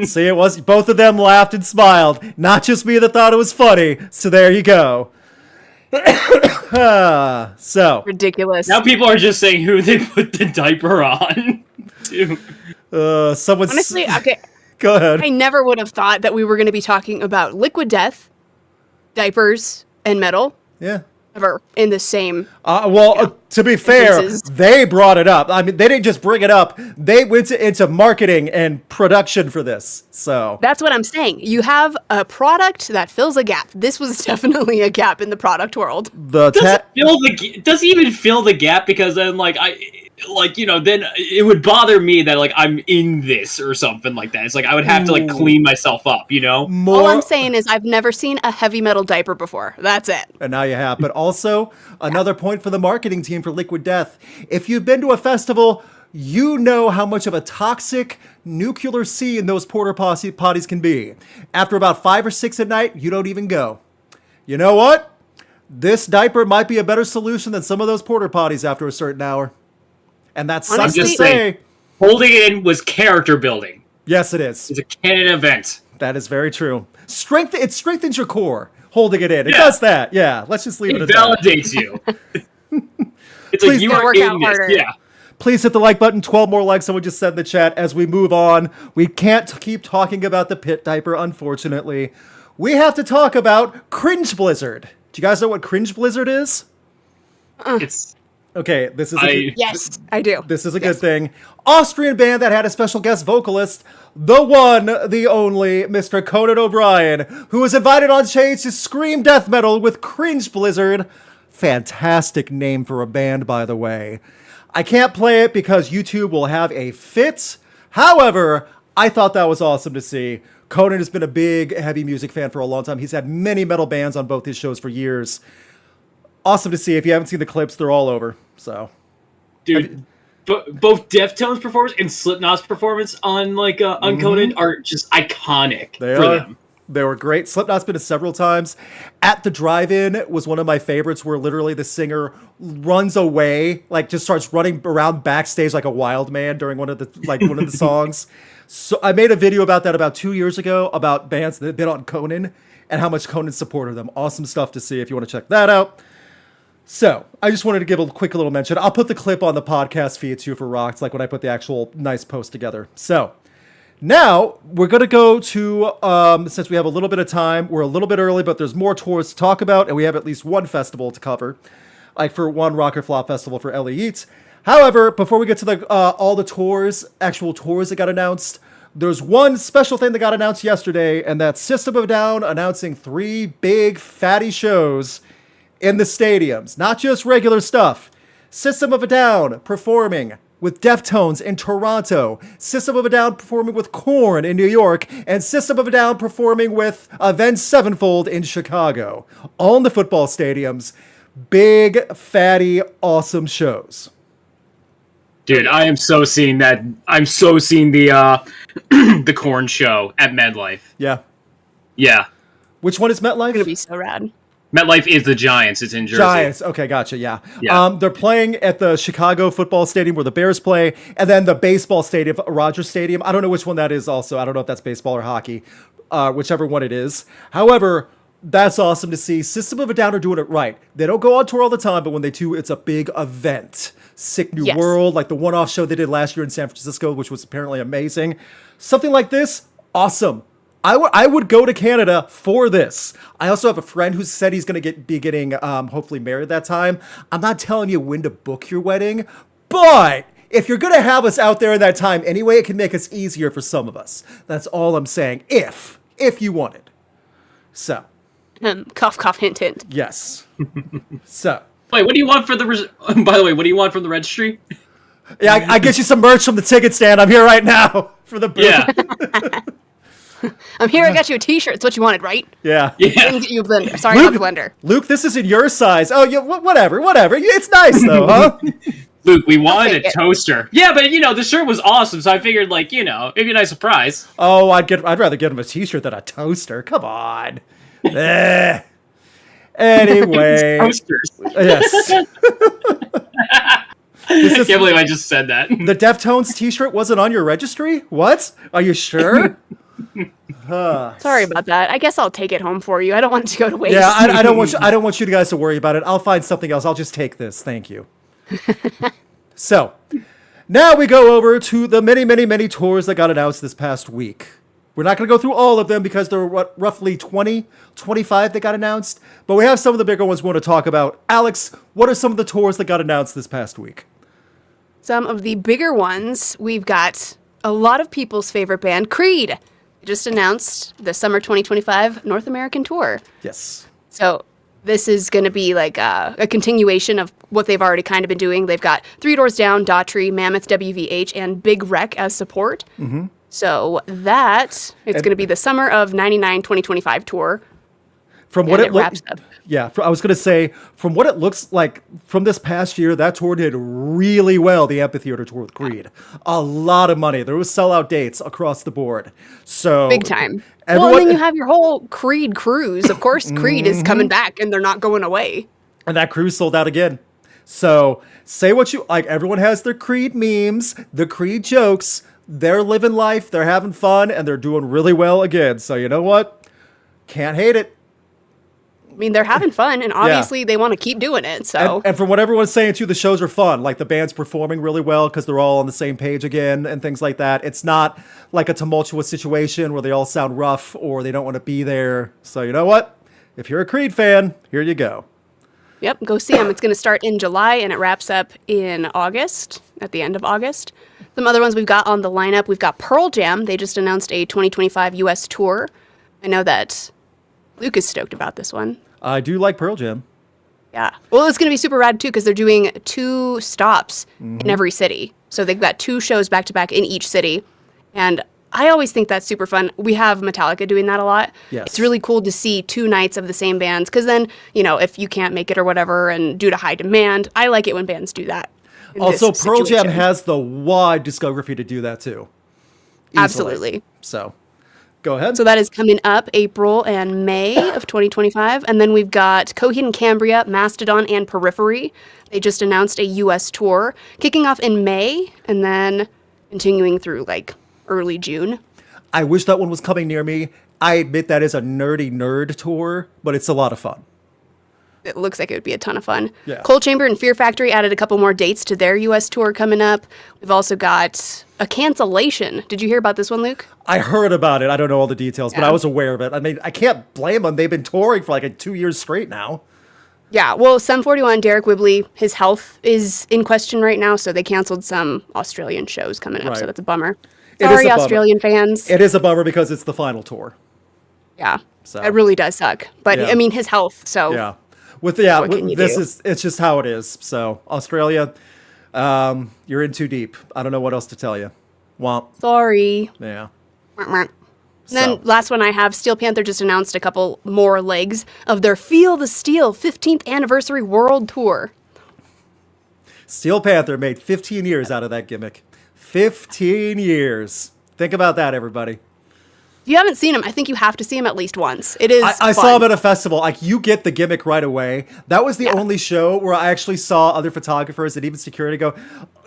See, it was both of them laughed and smiled. Not just me that thought it was funny. So there you go. So ridiculous. Now people are just saying who they put the diaper on. Someone honestly, okay. Go ahead. I never would have thought that we were going to be talking about Liquid Death, diapers, and metal. Yeah. Ever in the same. To be fair, instances. they brought it up. I mean, they didn't just bring it up. They went into marketing and production for this. So that's what I'm saying. You have a product that fills a gap. This was definitely a gap in the product world. Does it even fill the gap? Because then, then it would bother me that I'm in this or something like that. It's like I would have to clean myself up, All I'm saying is I've never seen a heavy metal diaper before. That's it. And now you have. But also, another point for the marketing team for Liquid Death. If you've been to a festival, you know how much of a toxic nuclear scene those porta potties can be. After about 5 or 6 at night, you don't even go. You know what? This diaper might be a better solution than some of those porta potties after a certain hour. And that's sucks to say. Holding it in was character building. Yes, it is. It's a canon event. That is very true. It strengthens your core. Holding it in. It does that. Yeah. Let's just leave it at that. It validates you. It's Please like you are in this. Yeah. Please hit the like button. 12 more likes, someone just said in the chat. As we move on, we can't keep talking about the pit diaper, unfortunately. We have to talk about Cringe Blizzard. Do you guys know what Cringe Blizzard is? It's... Okay, this is yes, I do. This is a good thing. Austrian band that had a special guest vocalist, the one, the only, Mr. Conan O'Brien, who was invited on stage to scream death metal with Cringe Blizzard. Fantastic name for a band, by the way. I can't play it because YouTube will have a fit. However, I thought that was awesome to see. Conan has been a big heavy music fan for a long time. He's had many metal bands on both his shows for years. Awesome to see. If you haven't seen the clips, they're all over. So, dude, both Deftones' performance and Slipknot's performance on on Conan are just iconic them. They were great. Slipknot's been several times. At the Drive-In was one of my favorites, where literally the singer runs away, just starts running around backstage like a wild man during one of the songs. So I made a video about that about 2 years ago about bands that had been on Conan and how much Conan supported them. Awesome stuff to see if you want to check that out. So, I just wanted to give a quick little mention. I'll put the clip on the podcast feed too for Rocks, like when I put the actual nice post together. So, Now, we're going to go to, since we have a little bit of time, we're a little bit early, but there's more tours to talk about, and we have at least one festival to cover, like for one Rock or Flop festival for Ellie Eats. However, before we get to the all the tours, actual tours that got announced, there's one special thing that got announced yesterday, and that's System of a Down announcing 3 big fatty shows in the stadiums. Not just regular stuff. System of a Down performing with Deftones in Toronto, System of a Down performing with Korn in New York, and System of a Down performing with Avenged Sevenfold in Chicago. All in the football stadiums. Big, fatty, awesome shows. Dude, I am so seeing that. I'm so seeing the the Korn show at MetLife. Yeah. Yeah. Which one is MetLife? It's gonna be so rad. MetLife is the Giants. It's in Jersey. Giants. Okay, gotcha. Yeah. Yeah. They're playing at the Chicago football stadium where the Bears play, and then the baseball stadium, Rogers Stadium. I don't know which one that is also. I don't know if that's baseball or hockey, whichever one it is. However, that's awesome to see. System of a Down are doing it right. They don't go on tour all the time, but when they do, it's a big event. Sick New World, like the one-off show they did last year in San Francisco, which was apparently amazing. Something like this, awesome. I would go to Canada for this. I also have a friend who said he's going to be getting hopefully married that time. I'm not telling you when to book your wedding, but if you're going to have us out there in that time anyway, it can make us easier for some of us. That's all I'm saying. If you want it. So. Cough, cough, hint, hint. Yes. So. Wait, what do you want for the... By the way, what do you want from the registry? Yeah, I get you some merch from the ticket stand. I'm here right now for the booth. Yeah. I'm here. I got you a T-shirt. It's what you wanted, right? Yeah. Yeah. Didn't get you a blender. Sorry, Luke, not the blender. Luke, this isn't your size. Oh, yeah, whatever. It's nice though, huh? Luke, we wanted a toaster. Yeah, but the shirt was awesome, so I figured, maybe a nice surprise. Oh, I'd rather get him a T-shirt than a toaster. Come on. Anyway. Toasters. Yes. I can't believe I just said that. The Deftones T-shirt wasn't on your registry? What? Are you sure? Sorry about that. I guess I'll take it home for you. I don't want it to go to waste. Yeah, I don't want you guys to worry about it. I'll find something else. I'll just take this. Thank you. So, now we go over to the many, many, many tours that got announced this past week. We're not going to go through all of them because there were roughly 20, 25 that got announced. But we have some of the bigger ones we want to talk about. Alex, what are some of the tours that got announced this past week? Some of the bigger ones, we've got a lot of people's favorite band, Creed. They just announced the Summer 2025 North American Tour. Yes. So this is going to be like a continuation of what they've already kind of been doing. They've got Three Doors Down, Daughtry, Mammoth, WVH, and Big Wreck as support. Mm-hmm. So it's going to be the Summer of 99 2025 tour. From what it wraps up. Yeah, I was going to say, from what it looks like from this past year, that tour did really well, the amphitheater tour with Creed. A lot of money. There was sellout dates across the board. So big time. Well, and then you have your whole Creed cruise. Of course, Creed is coming back, and they're not going away. And that cruise sold out again. So say what you like. Everyone has their Creed memes, the Creed jokes. They're living life, they're having fun, and they're doing really well again. So you know what? Can't hate it. I mean, they're having fun, and obviously they want to keep doing it. So, and from what everyone's saying too, the shows are fun. Like the band's performing really well because they're all on the same page again and things like that. It's not like a tumultuous situation where they all sound rough or they don't want to be there. So you know what? If you're a Creed fan, here you go. Yep, go see them. It's going to start in July, and it wraps up in August, at the end of August. Some other ones we've got on the lineup, we've got Pearl Jam. They just announced a 2025 U.S. tour. I know that Luke is stoked about this one. I do like Pearl Jam. Yeah. Well, it's going to be super rad, too, because they're doing 2 stops in every city. So they've got 2 shows back-to-back in each city. And I always think that's super fun. We have Metallica doing that a lot. Yes. It's really cool to see 2 nights of the same bands, because then, if you can't make it or whatever, and due to high demand, I like it when bands do that. Also, Pearl Jam has the wide discography to do that too. Easily. Absolutely. So, go ahead. So that is coming up April and May of 2025. And then we've got Coheed and Cambria, Mastodon, and Periphery. They just announced a U.S. tour kicking off in May and then continuing through early June. I wish that one was coming near me. I admit that is a nerdy nerd tour, but it's a lot of fun. it looks like it would be a ton of fun. Yeah. Cold Chamber and Fear Factory added a couple more dates to their U.S. tour coming up. We've also got a cancellation. Did you hear about this one, Luke? I heard about it. I don't know all the details, but I was aware of it. I mean, I can't blame them. They've been touring for like 2 years straight now. Yeah, well, Sum 41, Derek Whibley, his health is in question right now, so they canceled some Australian shows coming up, so that's a bummer. Sorry, Australian fans. It is a bummer because it's the final tour. Yeah, it really does suck. But, I mean, his health, so... Yeah. It's just how it is. So, Australia, you're in too deep. I don't know what else to tell you. Womp. Sorry. Yeah. And then last one I have, Steel Panther just announced a couple more legs of their Feel the Steel 15th Anniversary World Tour. Steel Panther made 15 years out of that gimmick. 15 years. Think about that, everybody. If you haven't seen him, I think you have to see him at least once. It is I saw him at a festival. Like, you get the gimmick right away. That was the only show where I actually saw other photographers and even security go,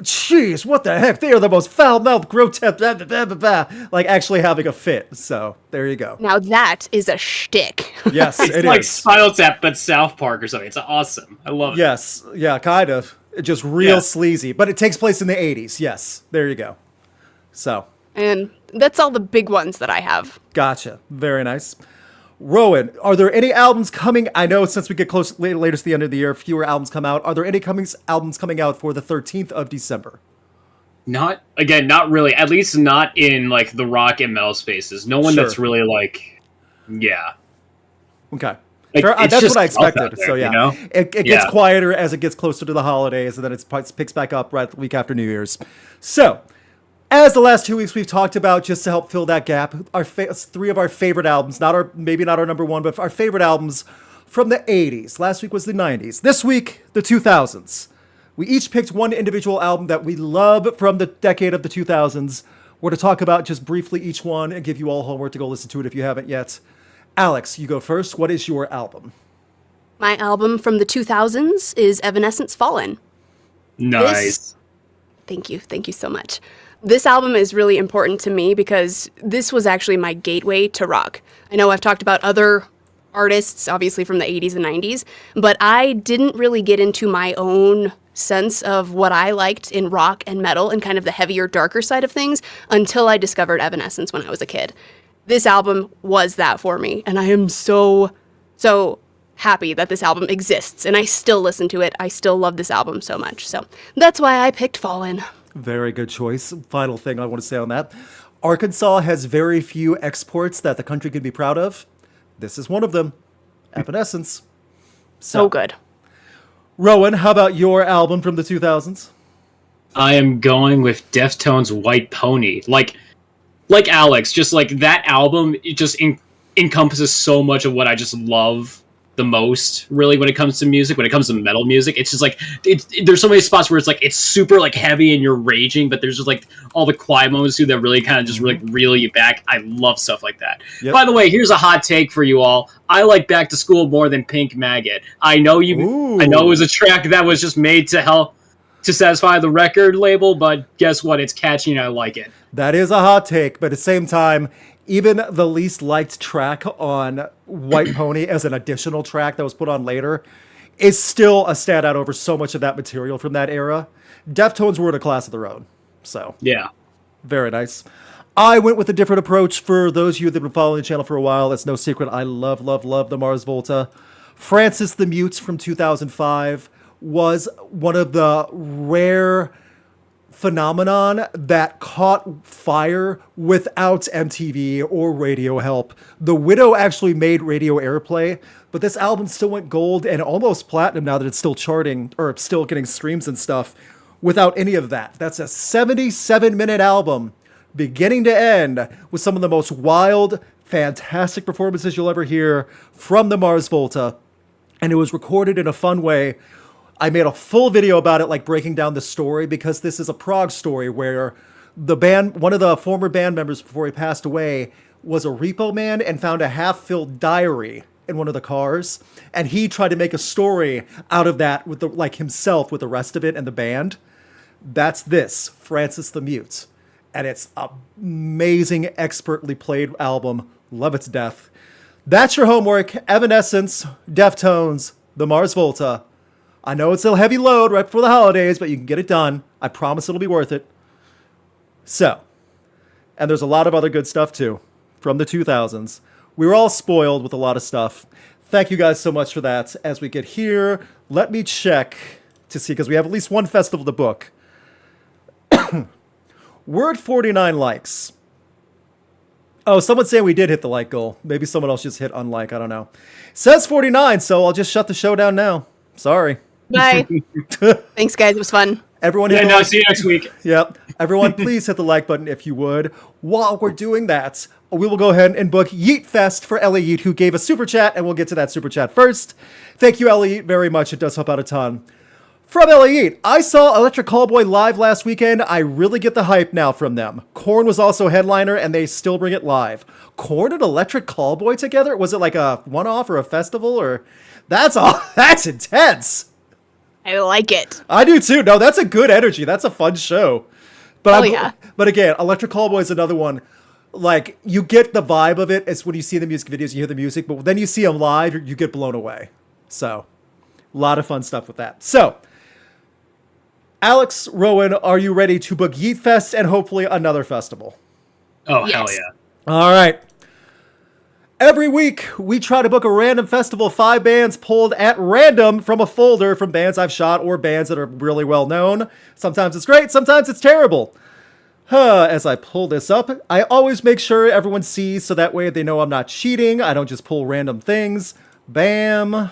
"Jeez, what the heck? They are the most foul-mouthed, grotesque, blah, blah, blah, blah, blah," like actually having a fit. So there you go. Now that is a shtick. Yes, it's like Spinal Tap, but South Park or something. It's awesome. I love it. Yes, yeah, kind of. Just real sleazy, but it takes place in the 80s. Yes, there you go. So. And that's all the big ones that I have. Gotcha. Very nice. Rowan, are there any albums coming? I know since we get close later to the end of the year, fewer albums come out. Are there any albums coming out for the 13th of December? Not really. At least not in like the rock and metal spaces. No one that's really like, Okay. Like, that's what I expected. There, so yeah, you know? it gets quieter as it gets closer to the holidays, and then it picks back up right the week after New Year's. So, as the last 2 weeks we've talked about, just to help fill that gap, our three of our favorite albums, maybe not our number one, but our favorite albums from the 80s. Last week was the 90s. This week, the 2000s. We each picked one individual album that we love from the decade of the 2000s. We're to talk about just briefly each one and give you all homework to go listen to it if you haven't yet. Alex, you go first. What is your album? My album from the 2000s is Evanescence Fallen. Nice. Thank you. Thank you so much. This album is really important to me because this was actually my gateway to rock. I know I've talked about other artists, obviously from the 80s and 90s, but I didn't really get into my own sense of what I liked in rock and metal and kind of the heavier, darker side of things until I discovered Evanescence when I was a kid. This album was that for me, and I am so happy that this album exists, and I still listen to it. I still love this album so much, so that's why I picked Fallen. Very good choice. Final thing I want to say on that. Arkansas has very few exports that the country can be proud of. This is one of them. Evanescence. So good. Rowan, how about your album from the 2000s? I am going with Deftones' White Pony. Like Alex, just like that album, it just encompasses so much of what I just love the most, really, when it comes to music, when it comes to metal music. It's just like, there's so many spots where it's like, it's super like heavy and you're raging, but there's just like all the quiet moments too that really kind of just like reel you back. I love stuff like that. Yep. By the way, here's a hot take for you all. I like Back to School more than Pink Maggot. I know it was a track that was just made to satisfy the record label, but guess what? It's catchy and I like it. That is a hot take, but at the same time, even the least liked track on White Pony as an additional track that was put on later is still a standout over so much of that material from that era. Deftones were in a class of their own. So, yeah. Very nice. I went with a different approach. For those of you that have been following the channel for a while, it's no secret I love the Mars Volta. Francis the Mute from 2005 was one of the rare phenomenon that caught fire without MTV or radio help. The Widow actually made radio airplay, but this album still went gold and almost platinum now that it's still charting or still getting streams and stuff without any of that. That's a 77-minute album, beginning to end, with some of the most wild, fantastic performances you'll ever hear from the Mars Volta. And it was recorded in a fun way. I made a full video about it, like breaking down the story, because this is a Prague story where the band, one of the former band members before he passed away, was a repo man and found a half-filled diary in one of the cars, and he tried to make a story out of that with himself with the rest of it and the band. That's this, Francis the Mute, and it's an amazing, expertly played album. Love it to death. That's your homework. Evanescence, Deftones, the Mars Volta. I know it's a heavy load right before the holidays, but you can get it done. I promise it'll be worth it. So, and there's a lot of other good stuff too from the 2000s. We were all spoiled with a lot of stuff. Thank you guys so much for that. As we get here, let me check to see, because we have at least one festival to book. We're at 49 likes. Oh, someone's saying we did hit the like goal. Maybe someone else just hit unlike. I don't know. Says 49, so I'll just shut the show down now. Sorry. Bye. Thanks, guys. It was fun. Everyone, see you next week. Yep. Everyone, please hit the like button if you would. While we're doing that, we will go ahead and book Yeet Fest for Ellie Yeet, who gave a super chat, and we'll get to that super chat first. Thank you, Ellie Yeet, very much. It does help out a ton. From Ellie Yeet, I saw Electric Callboy live last weekend. I really get the hype now from them. Korn was also headliner, and they still bring it live. Korn and Electric Callboy together? Was it like a one-off or a festival? Or that's intense. I like it. I do too. No, that's a good energy. That's a fun show. But yeah. But again, Electric Callboy is another one. Like, you get the vibe of it. It's when you see the music videos, you hear the music, but then you see them live, you get blown away. So, a lot of fun stuff with that. So, Alex, Rowan, are you ready to book Yeet Fest and hopefully another festival? Oh, Yes. hell yeah. All right. Every week, we try to book a random festival of 5 bands pulled at random from a folder from bands I've shot or bands that are really well known. Sometimes it's great, sometimes it's terrible. As I pull this up, I always make sure everyone sees so that way they know I'm not cheating. I don't just pull random things. Bam.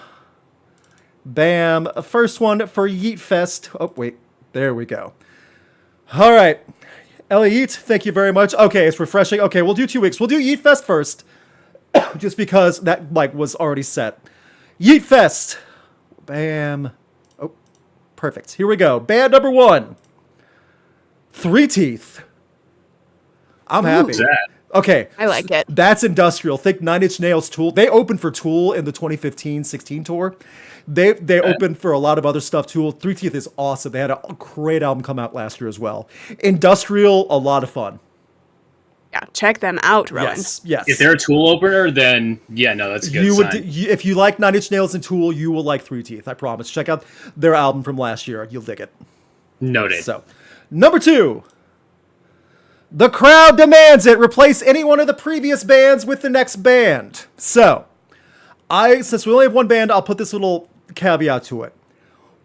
Bam. First one for Yeet Fest. Oh, wait. There we go. All right. Ellie Yeet, thank you very much. Okay, it's refreshing. Okay, we'll do 2 weeks. We'll do Yeet Fest first. Just because that was already set. Yeet Fest. Bam. Oh, perfect. Here we go. Band number 1. 3 Teeth. I'm happy. Okay. I like it. That's industrial. Think 9 Inch Nails, Tool. They opened for Tool in the 2015-16 tour. They opened for a lot of other stuff. Tool. 3 Teeth is awesome. They had a great album come out last year as well. Industrial, a lot of fun. Yeah, check them out, Rowan. Yes. If they're a Tool opener, then yeah, no, that's a good sign. If you like 9 Inch Nails and Tool, you will like 3 Teeth. I promise. Check out their album from last year. You'll dig it. Noted. So, number 2. The crowd demands it. Replace any one of the previous bands with the next band. So, since we only have one band, I'll put this little caveat to it.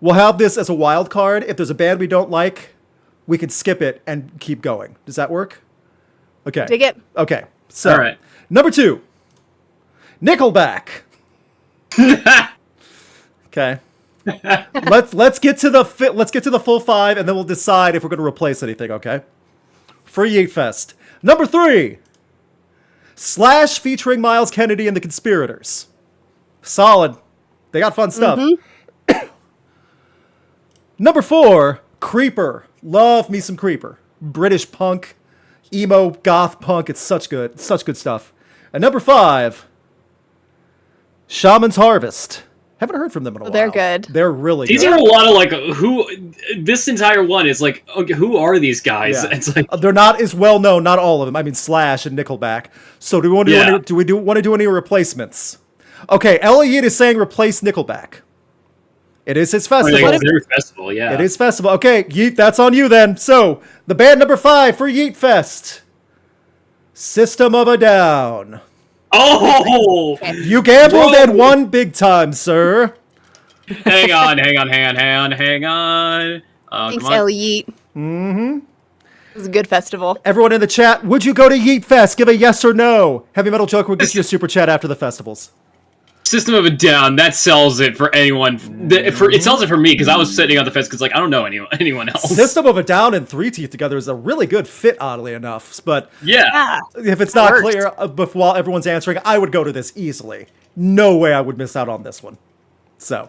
We'll have this as a wild card. If there's a band we don't like, we can skip it and keep going. Does that work? Okay. Dig it. Okay. So, all right. Number 2. Nickelback. Okay. let's get to the full 5, and then we'll decide if we're going to replace anything. Okay. For Yeet Fest. Number 3. Slash featuring Miles Kennedy and the Conspirators. Solid. They got fun stuff. Mm-hmm. Number 4. Creeper. Love me some Creeper. British punk. Emo, goth, punk. It's such good stuff. And number 5. Shaman's Harvest. Haven't heard from them in a while. They're good. They're really These good. are a lot of like this entire one is like, okay, who are these guys? Yeah. It's like they're not as well known, not all of them. I mean Slash and Nickelback. So do we want to do any replacements? Okay, Elliot is saying replace Nickelback. It is his festival. Their festival, yeah. It is festival. Okay, Yeet, that's on you then. So, the band number 5 for Yeet Fest. System of a Down. Oh! You gambled and won big time, sir. Hang on. Thanks, Ellie Yeet. Mm-hmm. It was a good festival. Everyone in the chat, would you go to Yeet Fest? Give a yes or no. Heavy Metal Joker will get you a super chat after the festivals. System of a Down, that sells it for anyone. It sells it for me because I was sitting on the fence because like I don't know anyone else. System of a Down and 3 Teeth together is a really good fit, oddly enough. But yeah, if it's not clear while everyone's answering, I would go to this easily. No way I would miss out on this one. So,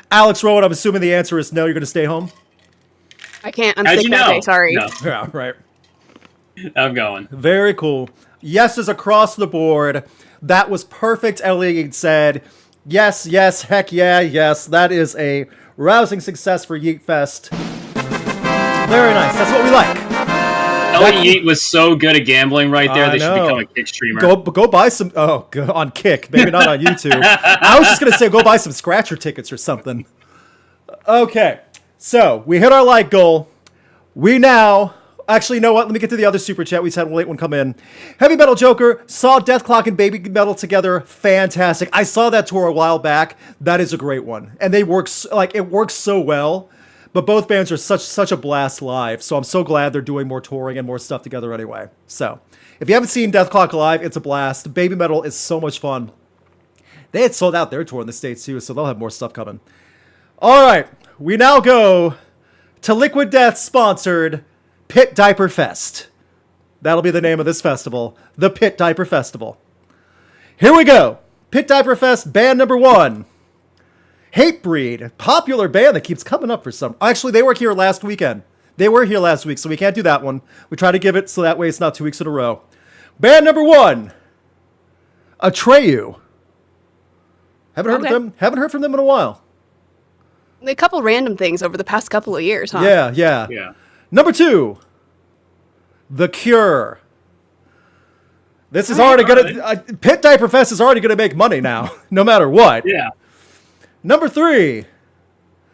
Alex Rowan, I'm assuming the answer is no. You're going to stay home. I can't. I'm sick that day. Sorry. No. Yeah, right. I'm going. Very cool. Yeses across the board. That was perfect. Elliot said, yes, heck yeah, yes. That is a rousing success for Yeet Fest. Very nice. That's what we like. Ellie Yeet was so good at gambling right there. They should become a Kick streamer. Go buy some. Oh, on Kick, maybe not on YouTube. I was just gonna say go buy some scratcher tickets or something. Okay, so we hit our like goal. We now. Actually, you know what? Let me get to the other super chat. We just had a late one come in. Heavy Metal Joker saw Death Clock and Baby Metal together. Fantastic. I saw that tour a while back. That is a great one, and they work it works so well. But both bands are such a blast live, so I'm so glad they're doing more touring and more stuff together anyway. So, if you haven't seen Death Clock live, it's a blast. Baby Metal is so much fun. They had sold out their tour in the States too, so they'll have more stuff coming. All right, we now go to Liquid Death sponsored Pit Diaper Fest. That'll be the name of this festival, the Pit Diaper Festival. Here we go. Pit Diaper Fest, band number 1. Hatebreed, popular band that keeps coming up for some. Actually, they were here last weekend. They were here last week, so we can't do that one. We try to give it so that way it's not 2 weeks in a row. Band number 1, Atreyu. Haven't heard of them. Haven't heard from them in a while. A couple random things over the past couple of years, huh? Yeah. Number 2, The Cure. This is already gonna. Pit Diaper Fest is already gonna make money now, no matter what. Yeah. Number 3,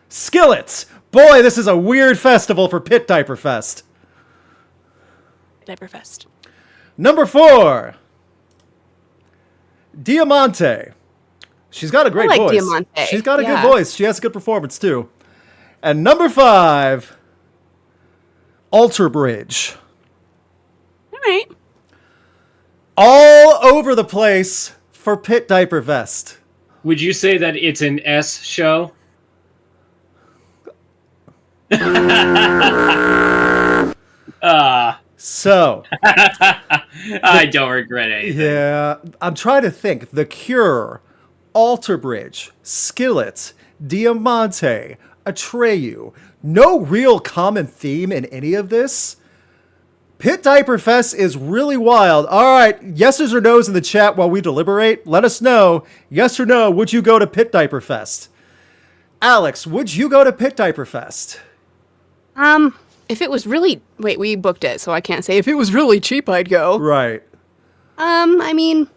Skillets. Boy, this is a weird festival for Pit Diaper Fest. Diaper Fest. Number 4, Diamante. She's got a great voice. Diamante. She's got a good voice. She has a good performance too. And number 5, Alter Bridge. All right. All over the place for Pit Diaper Fest. Would you say that it's an S show? So. I don't regret anything. Yeah. I'm trying to think. The Cure, Alter Bridge, Skillet, Diamante, Atreyu. No real common theme in any of this. Pit Diaper Fest is really wild. All right, yeses or nos in the chat while we deliberate. Let us know. Yes or no, would you go to Pit Diaper Fest? Alex, would you go to Pit Diaper Fest? If it was really... Wait, we booked it, so I can't say if it was really cheap, I'd go. Right. I mean...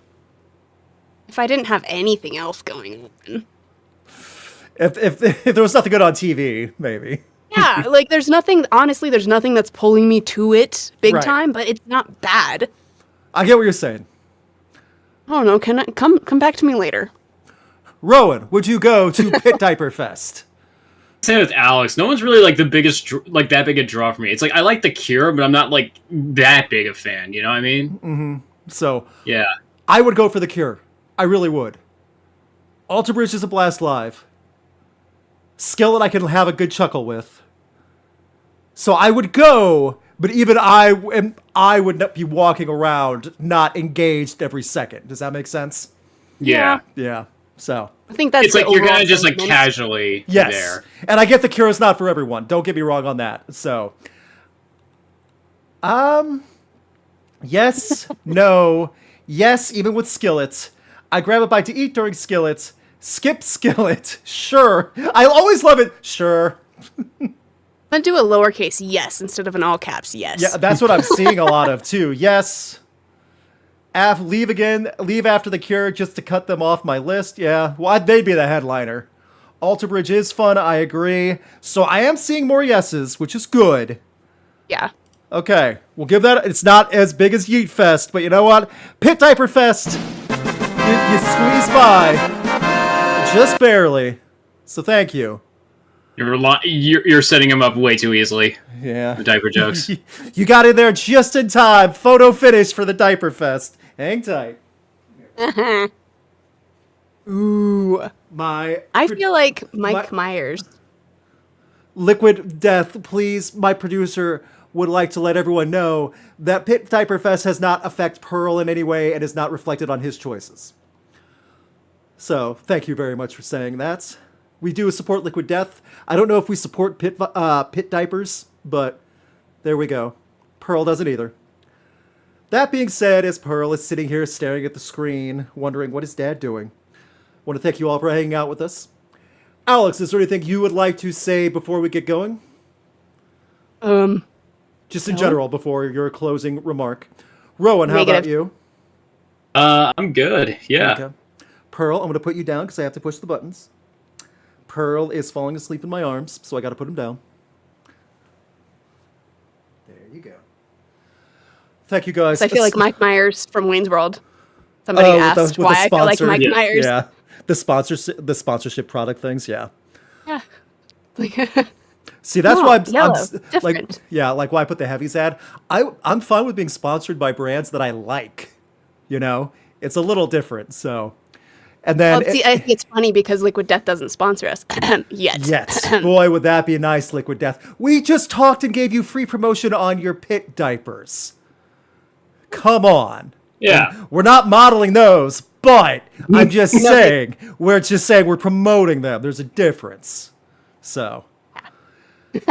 If I didn't have anything else going on. If there was nothing good on TV, maybe. Yeah, like there's nothing, honestly, there's nothing that's pulling me to it big time, but it's not bad. I get what you're saying. I don't know, can I come back to me later? Rowan, would you go to Pit Diaper Fest? Same with Alex. No one's really like the biggest, like that big a draw for me. It's like, I like The Cure, but I'm not like that big a fan, you know what I mean? Mm-hmm. So, yeah. I would go for The Cure. I really would. Alter Bridge is a blast live. Skillet I can have a good chuckle with. So I would go, but even I would not be walking around not engaged every second. Does that make sense? Yeah. Yeah. So I think that's it's like you're gonna just like casually there. And I get The Cure is not for everyone. Don't get me wrong on that. So yes, no, yes, even with Skillet. I grab a bite to eat during Skillet. Skip Skillet. Sure. I always love it. Sure. I'd do a lowercase yes instead of an all caps yes. Yeah, that's what I'm seeing a lot of too. Yes. Leave again. Leave after The Cure just to cut them off my list. Yeah. Well, they'd be the headliner. Alter Bridge is fun. I agree. So I am seeing more yeses, which is good. Yeah. Okay. We'll give that. It's not as big as Yeet Fest, but you know what? Pit Diaper Fest. You squeeze by. Just barely. So thank you. You're setting him up way too easily. Yeah. The diaper jokes. You got in there just in time. Photo finish for the Diaper Fest. Hang tight. Ooh. I feel like Mike Myers. Liquid Death, please. My producer would like to let everyone know that Pit Diaper Fest has not affected Pearl in any way and is not reflected on his choices. So, thank you very much for saying that. We do support Liquid Death. I don't know if we support Pit Diapers, but there we go. Pearl doesn't either. That being said, as Pearl is sitting here staring at the screen, wondering what is Dad doing, I want to thank you all for hanging out with us. Alex, is there anything you would like to say before we get going? Just in general, before your closing remark. Rowan, how about you? I'm good. Yeah. Okay. Pearl, I'm going to put you down because I have to push the buttons. Pearl is falling asleep in my arms, so I got to put him down. There you go. Thank you, guys. I feel like Mike Myers from Wayne's World. Somebody asked why I feel like Mike Myers. Yeah, the sponsorship product things. Yeah. Yeah. See, that's why I'm like, yeah, like why I put the heavies ad. I'm fine with being sponsored by brands that I like. You know, it's a little different. So, and then I think it's funny because Liquid Death doesn't sponsor us yet. Yes, boy, would that be nice, Liquid Death. We just talked and gave you free promotion on your pit diapers. Come on. Yeah. And we're not modeling those, but I'm just saying, we're promoting them. There's a difference. So,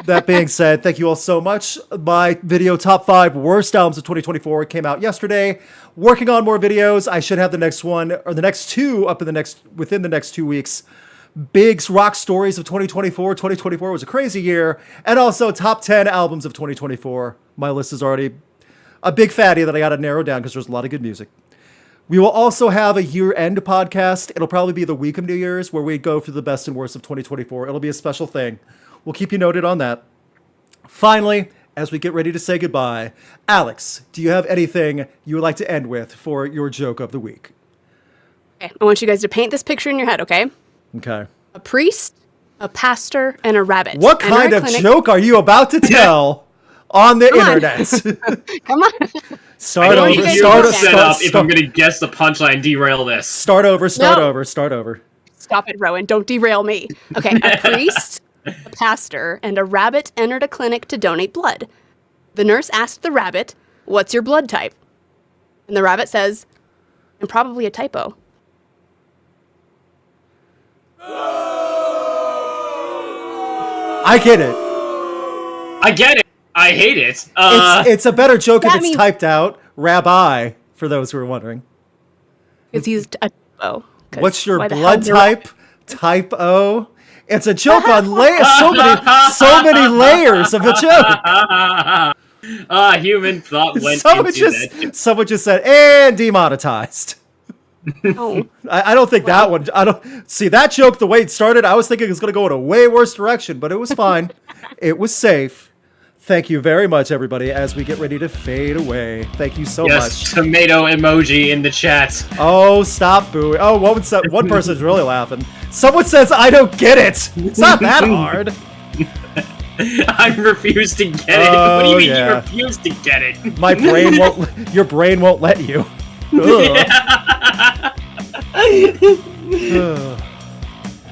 that being said, thank you all so much. My video top 5 worst albums of 2024 came out yesterday. Working on more videos. I should have the next one or the next 2 up within the next 2 weeks. Big rock stories of 2024. 2024 was a crazy year. And also top 10 albums of 2024. My list is already a big fatty that I got to narrow down because there's a lot of good music. We will also have a year-end podcast. It'll probably be the week of New Year's where we go through the best and worst of 2024. It'll be a special thing. We'll keep you noted on that. Finally, as we get ready to say goodbye, Alex, do you have anything you would like to end with for your joke of the week? Okay, I want you guys to paint this picture in your head, okay? Okay. A priest, a pastor, and a rabbit. What kind of joke are you about to tell on the internet? Come on. Start over. If I'm going to guess the punchline, derail this. Start over. Stop it, Rowan. Don't derail me. Okay, a priest, a pastor, and a rabbit entered a clinic to donate blood. The nurse asked the rabbit, "What's your blood type?" And the rabbit says, "I'm probably a typo." I get it. I hate it. It's a better joke if it's typed out. Rabbi, for those who are wondering. Because he's a typo. What's your blood type? Type O. It's a joke on so many layers of a joke. Human thought went someone just said, and demonetized. Oh. I don't think that one. I don't see that joke the way it started. I was thinking it was going to go in a way worse direction, but it was fine. It was safe. Thank you very much, everybody, as we get ready to fade away. Thank you so much. Tomato emoji in the chat. Oh, stop booing. Oh, one person's really laughing. Someone says, I don't get it. It's not that hard. I refuse to get it. What do you mean you refuse to get it? My brain won't. Your brain won't let you. Ugh.